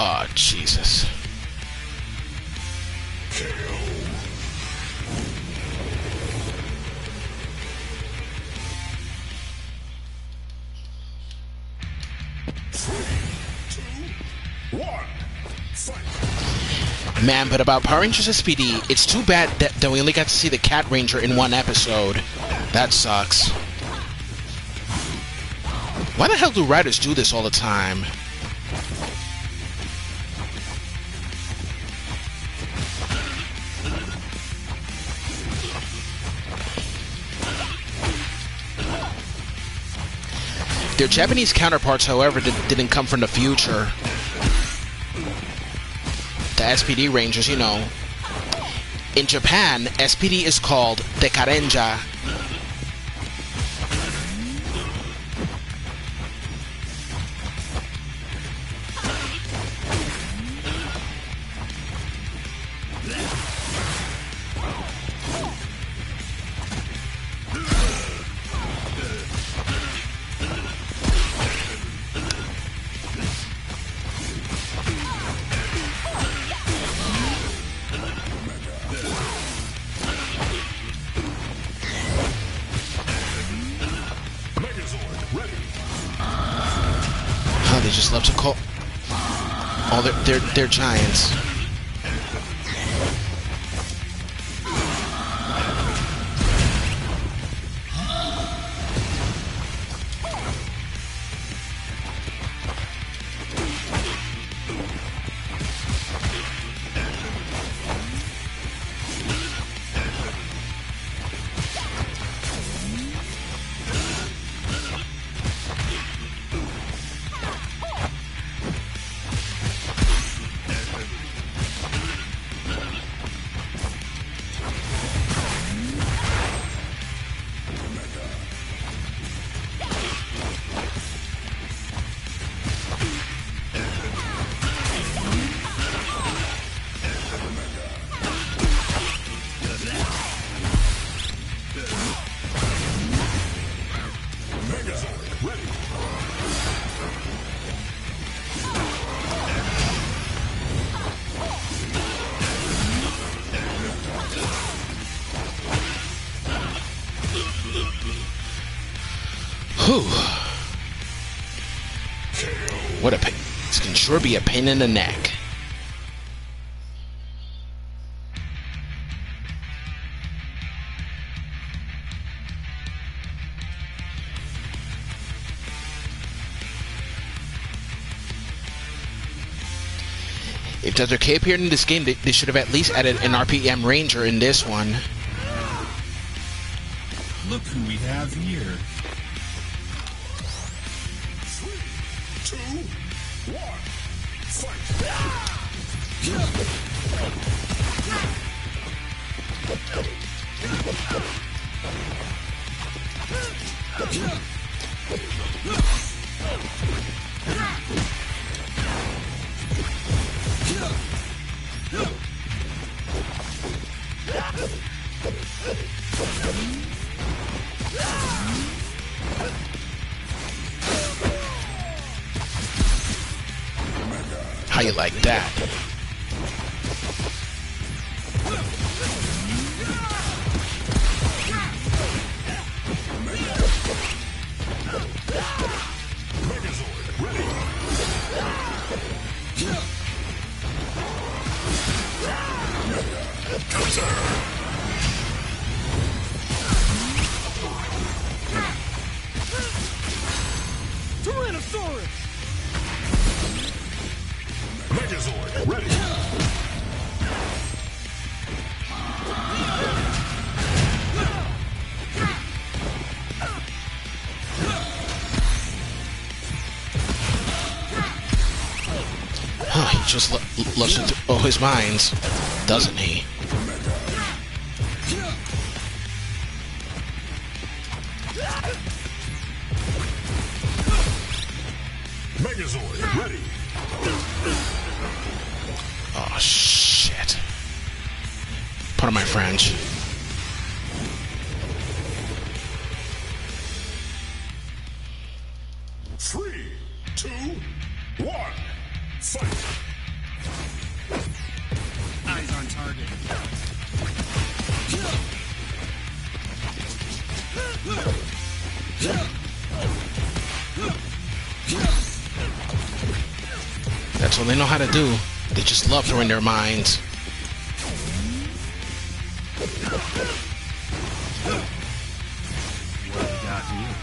Oh, Jesus. Man, but about Power Rangers SPD, it's too bad that we only got to see the Cat Ranger in one episode. That sucks. Why the hell do riders do this all the time? Their Japanese counterparts, however, didn't come from the future. The SPD Rangers, you know. In Japan, SPD is called Dekarenja. They just love to call all their giants. Whew. What a pain. This can sure be a pain in the neck. If Dr. K appeared in this game, they should have at least added an RPM Ranger in this one. Look who we have here. 3, 2, 1, fight! How you like that? Tyrannosaurus! Megazord, ready! Oh, he just loves to throw his minds, doesn't he? Megazord, ready! Oh, shit. Pardon my French. Three, 2, 1, fight! Eyes on target. That's what they know how to do. They just love throwing their minds. What we got here?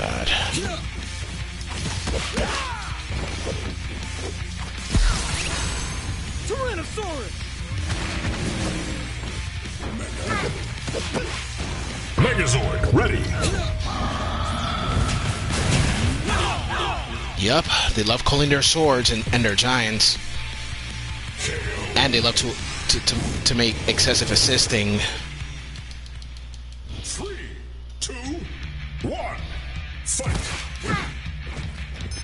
God. Tyrannosaurus! Megazord, ready. Yup, they love calling their swords and their giants. And they love to make excessive assisting. 3, 2, 1, fight.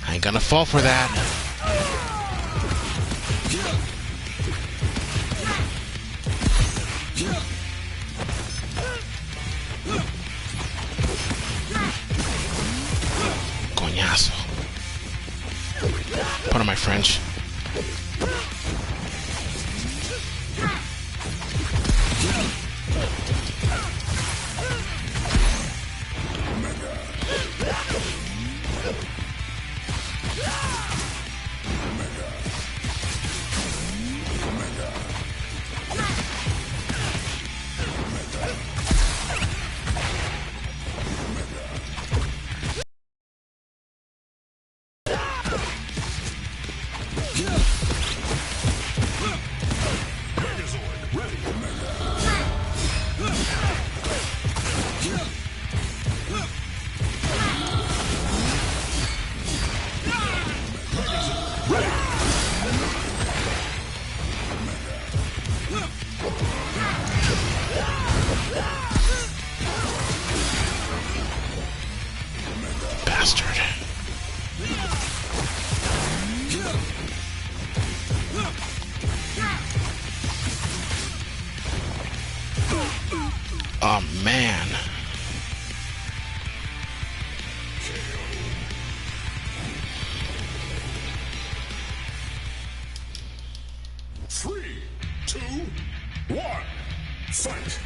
I ain't gonna fall for that. Coñazo. Pardon my French. Bastard. Oh man. Three, two, one, fight.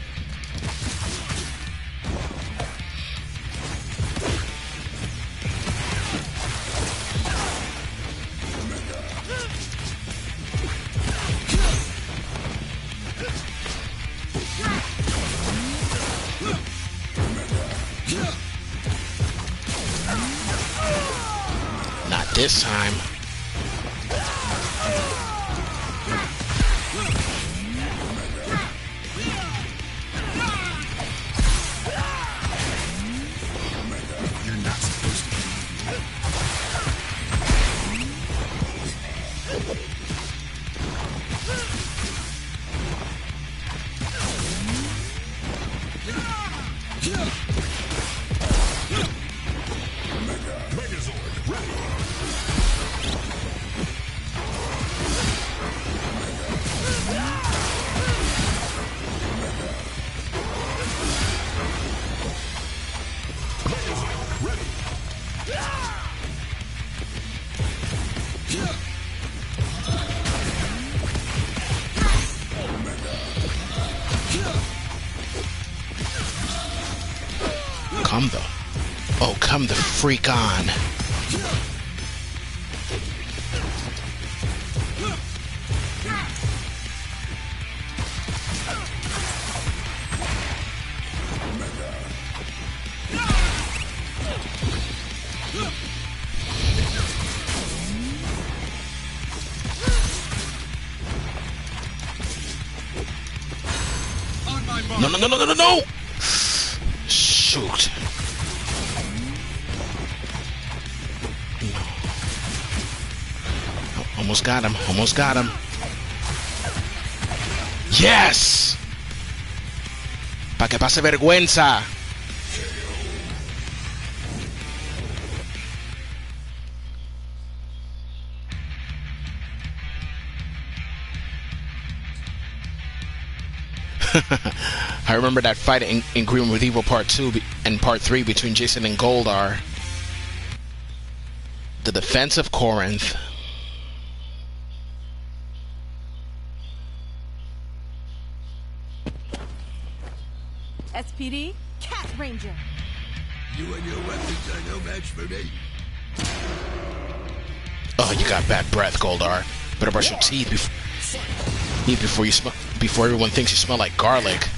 Not this time. You're not supposed to. Megazord, ready. Megazord, ready. Come the... Oh, come the freak on. On my mark. No, no, no, no, no, no, no! Shoot. Almost got him. Almost got him. Yes! Pa' que pase vergüenza. I remember that fight in Green with Evil Part 2 and Part 3 between Jason and Goldar. The defense of Corinth. SPD, Cat Ranger. You and your weapons are no match for me. Oh, you got bad breath, Goldar. Better brush your teeth before you smell. Before everyone thinks you smell like garlic.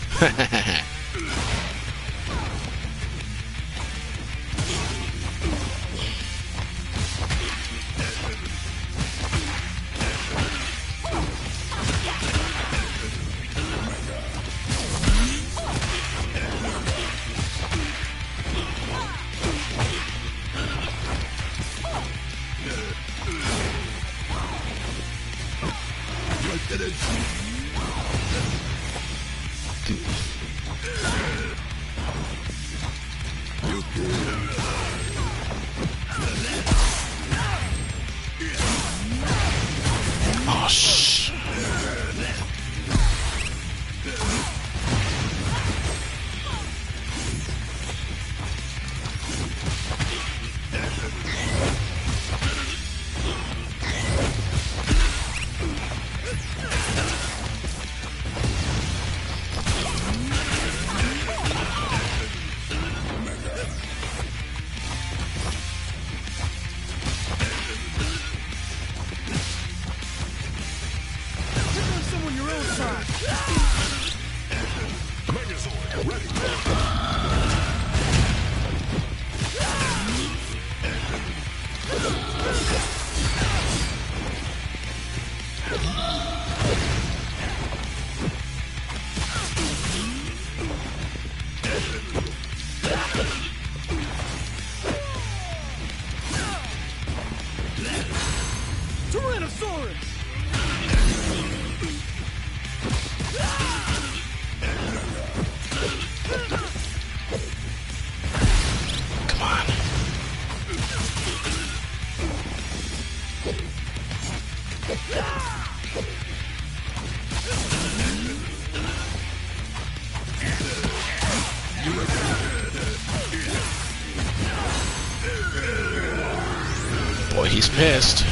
he's pissed.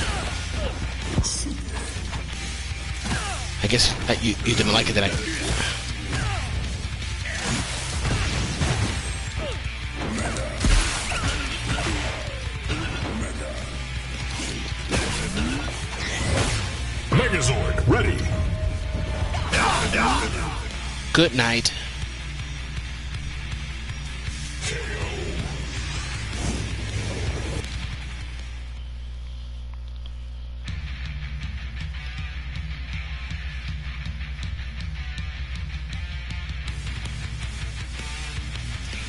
I guess you didn't like it that I... Megazord, ready. Good night.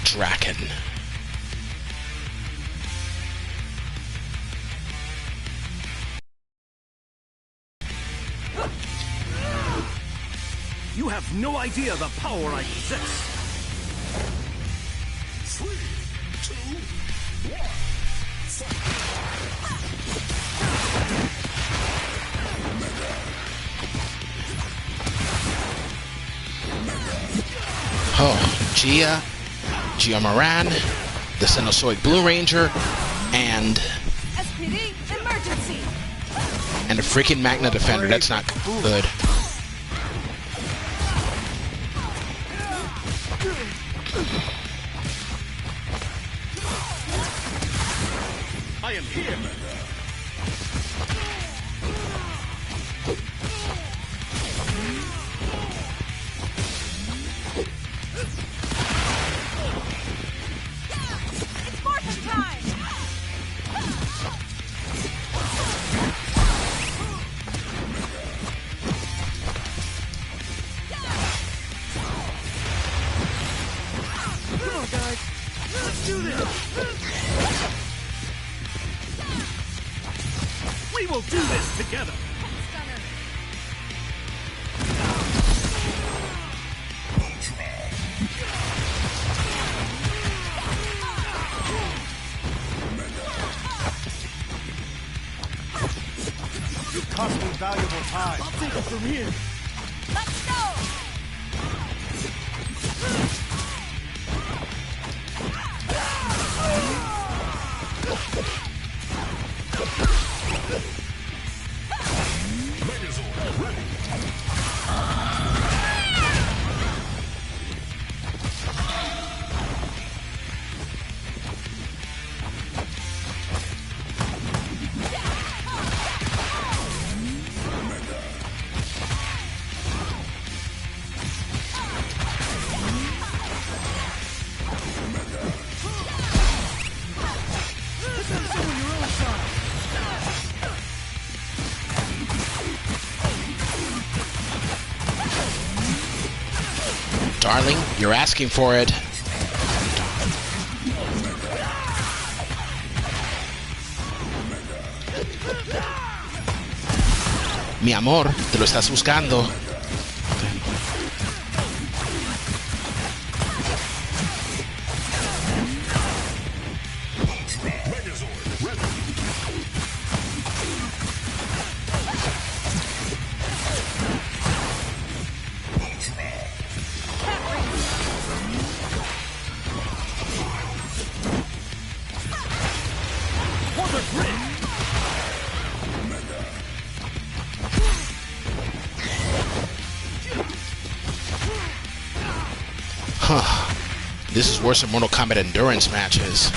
Drakkon. You have no idea the power I possess. 3, 2, 1. Oh, Gia Moran, the Cenozoic Blue Ranger, and SPD emergency. a freaking Magna Defender. That's not good. I am here. It's morphin' time. Come on, guys. Let's do this. We will do this together. You cost me valuable time. I'll take it from here. Let's go. Megazord, ready. Darling, you're asking for it. Mi amor, te lo estás buscando. Huh. This is worse than Mortal Kombat endurance matches.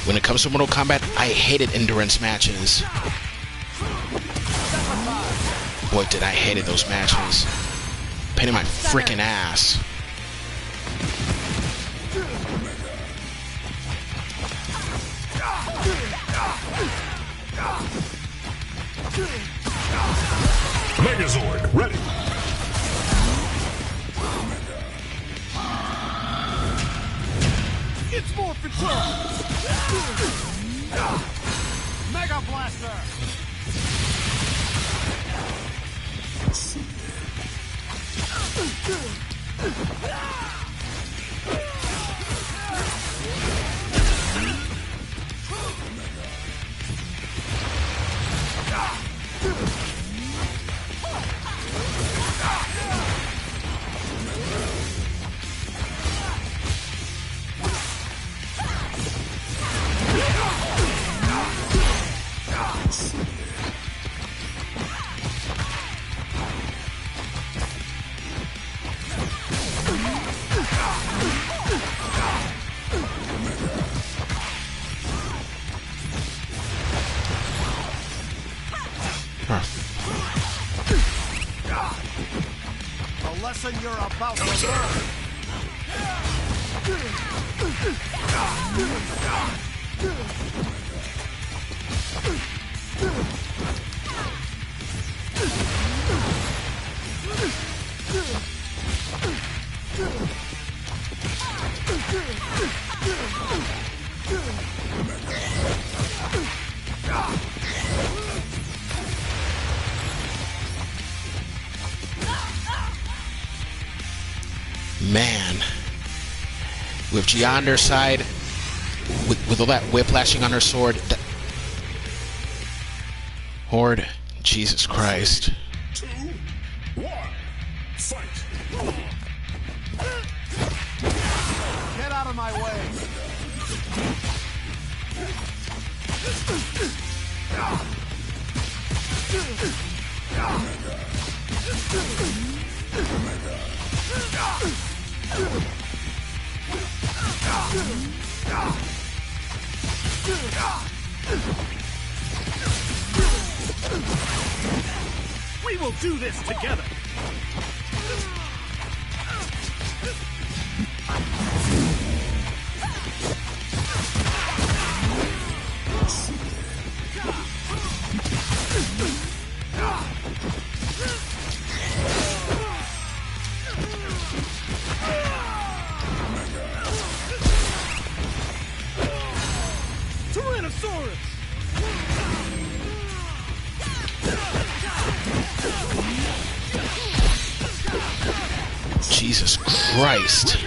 When it comes to Mortal Kombat, I hated endurance matches. Boy, did I hated those matches. Pain in my freaking ass. Megazord, ready. It's morphin' time! Mega Blaster! you're about to learn. Man, with Gia on their side, with all that whiplashing on her sword, Horde, Jesus Christ. 2, 1, fight! Get out of my way. We will do this together. Tyrannosaurus! Jesus Christ.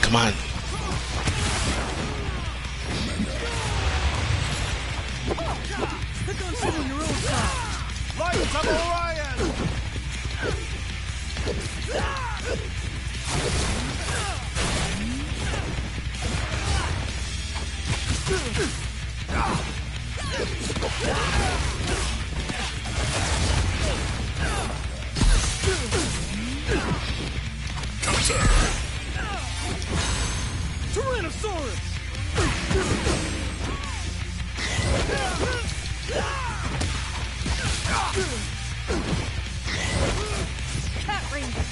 Come on. Pick on some on your own side. Lights of Orion! Tyrannosaurus! Cat Ranger!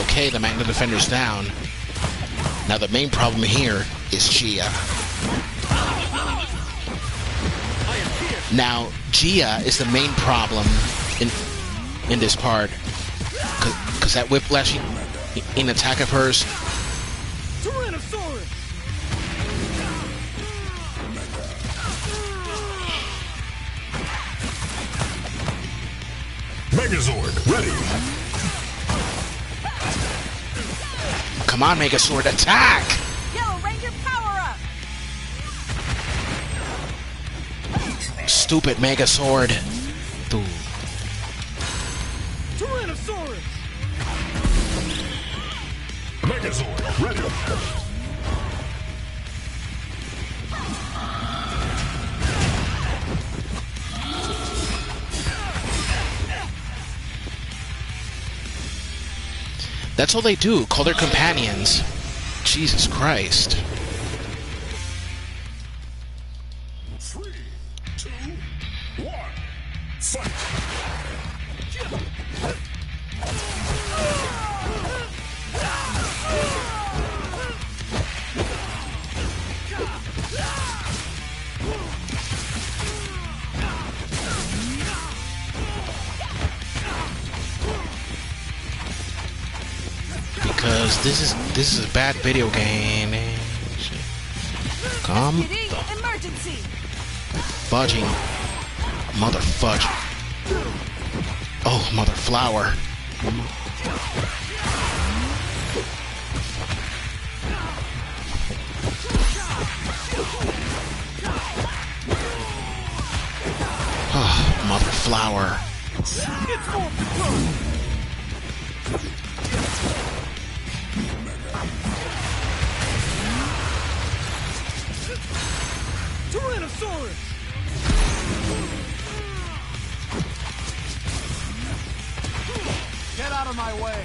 Okay, the Magna Defender's down. Now the main problem here is Gia. Now, Gia is the main problem in this part. Because that whiplashing in attack of hers. Tyrannosaurus! Megazord, ready! Come on, Megasword, attack! Yellow Ranger, power up! Stupid Megasword. Dude. Tyrannosaurus! Megazord, ready! That's all they do, call their companions. Jesus Christ. 3, 2, 1, fight! Cause this is a bad video game. Come Emergency. fudging, mother fudge. Oh, mother flower. Oh, mother flower. Tyrannosaurus! Get out of my way!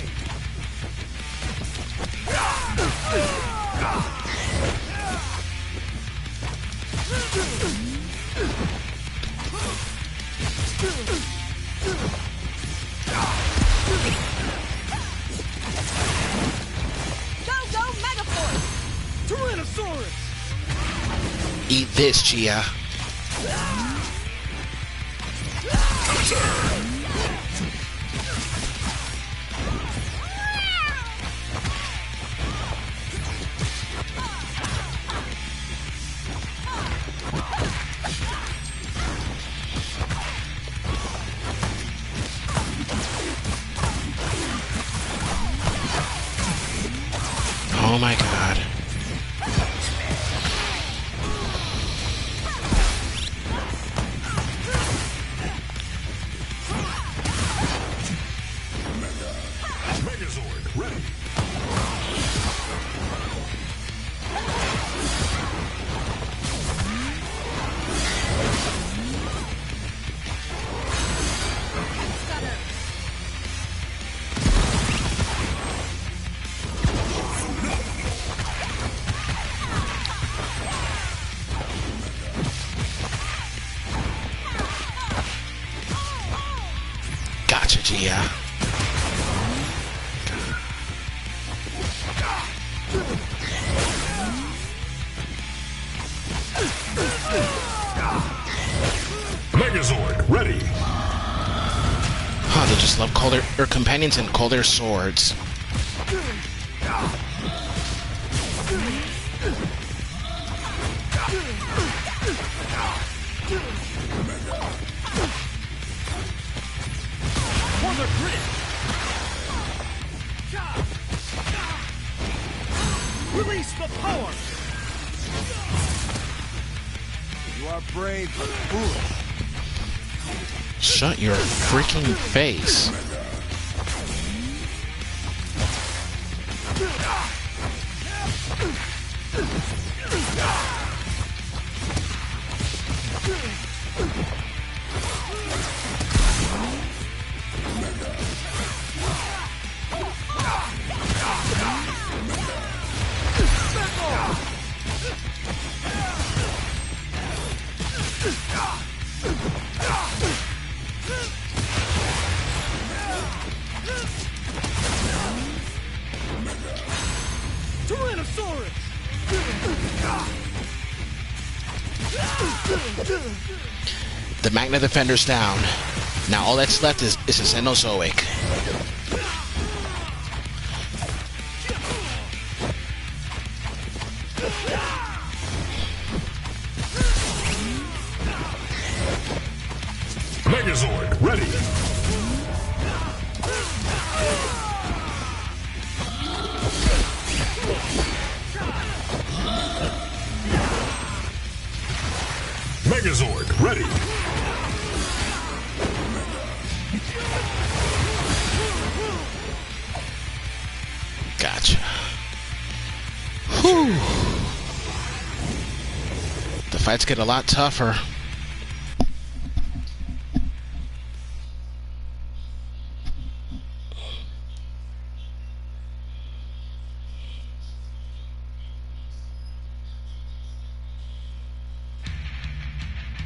Go, Megaforce! Tyrannosaurus! Eat this, Gia. Oh my god. Megazord ready. Gotcha, Gia. Megazord ready. Huh, they just love call their companions and call their swords. For the grid! Release the power! You are brave but foolish. Shut your freaking face. Tyrannosaurus! The Magna Defender's down. Now all that's left is a Cenozoic. Megazord ready. Megazord ready. Gotcha. Whew. The fights get a lot tougher.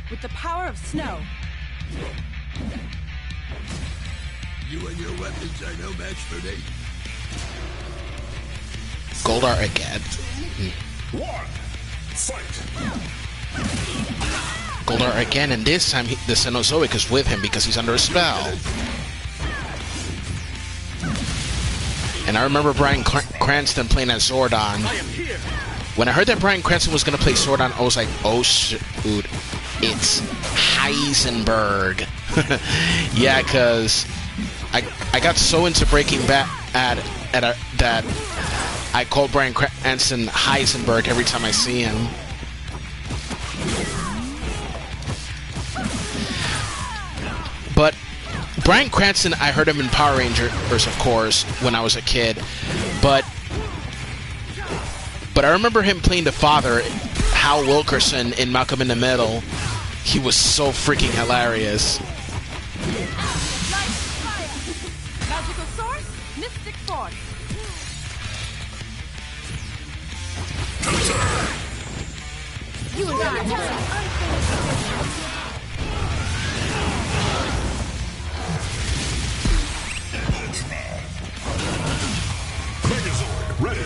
With the power of snow, You and your weapons are no match for me. Goldar again. One. Fight. Goldar again, and this time the Cenozoic is with him because he's under a spell. And I remember Bryan Cranston playing as Zordon. When I heard that Bryan Cranston was going to play Zordon, I was like, oh shoot, it's Heisenberg. Yeah, because I got so into Breaking Bad that I call Bryan Cranston Heisenberg every time I see him. But Bryan Cranston, I heard him in Power Rangers, of course, when I was a kid. But I remember him playing the father, Hal Wilkerson, in Malcolm in the Middle. He was so freaking hilarious. Magical source, mystic force. You and I have some Megazord ready.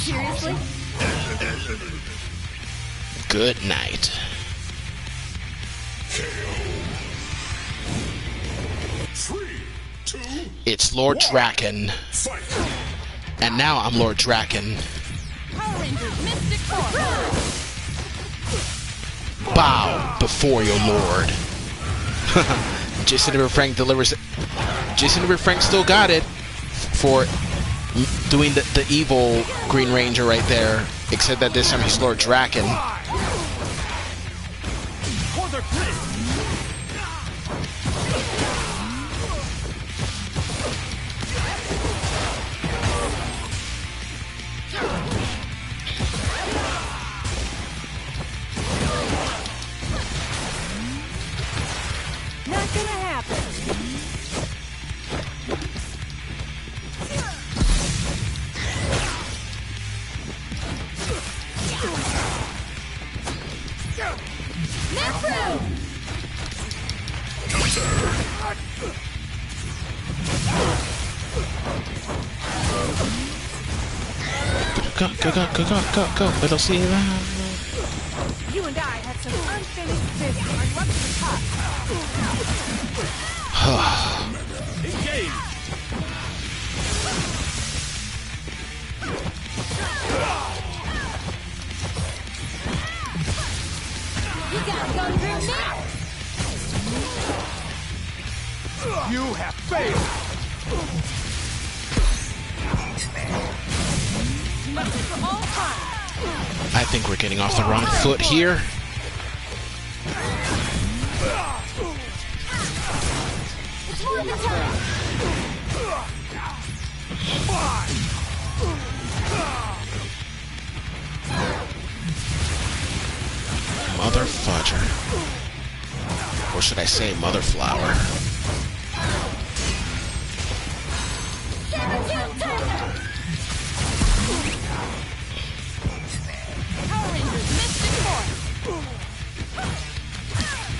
Seriously? Good night. It's Lord Drakkon. And now I'm Lord Drakkon. Power Rangers, Mystic Force. Bow before your lord. Jason Frank delivers. Jason Frank still got it for doing the evil Green Ranger right there, except that this time he's Lord Drakkon. Not gonna happen. Go. Little see around. You and I have some unfinished business. What's the top? Engage. You gotta go through now. You have failed. I think we're getting off the wrong foot here. It's more than time. should I say, Mother Flower.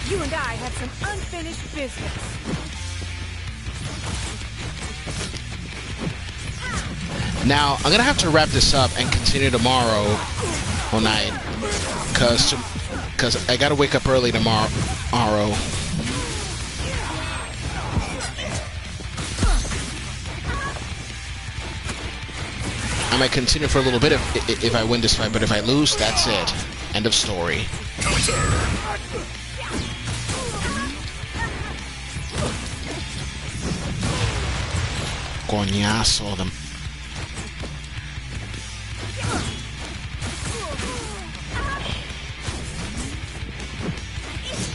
You and I have some unfinished business. Now, I'm gonna have to wrap this up and continue tomorrow night, cause I gotta wake up early tomorrow. I might continue for a little bit if I win this fight, but if I lose, that's it. End of story. Coñazo them.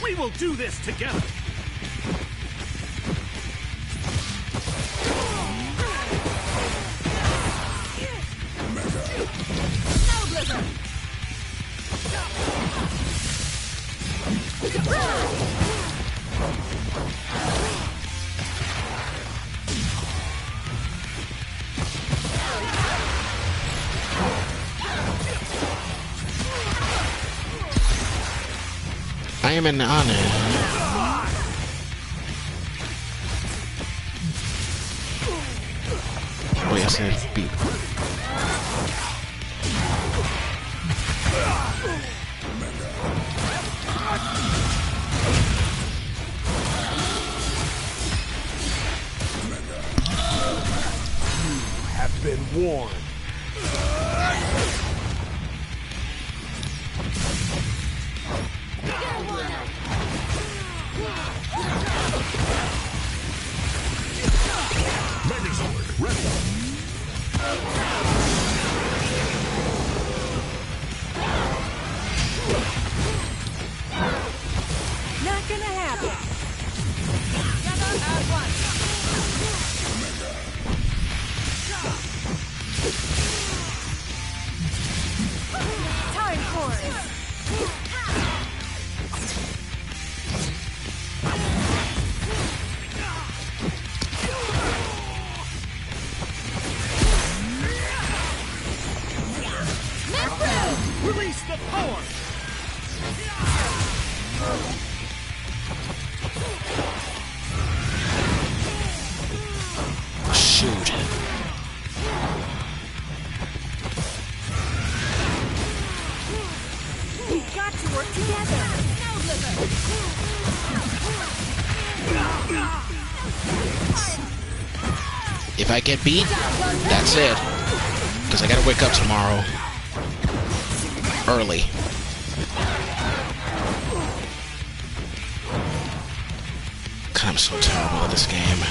We will do this together. I am an honor. Oh yes, it's beat. Have been warned. Megazord, ready. Not gonna happen. Together at once. Time for it. Release the power! Shoot. We've got to work together. If I get beat, that's it. Because I gotta wake up tomorrow. Early. God, I'm so terrible at this game.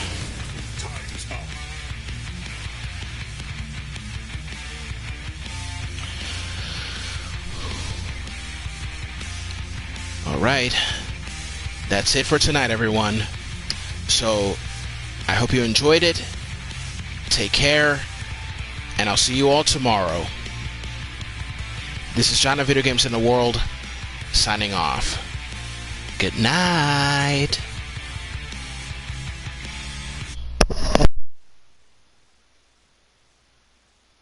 Alright. That's it for tonight, everyone. So, I hope you enjoyed it. Take care. And I'll see you all tomorrow. This is John of Video Games in the World, signing off. Good night.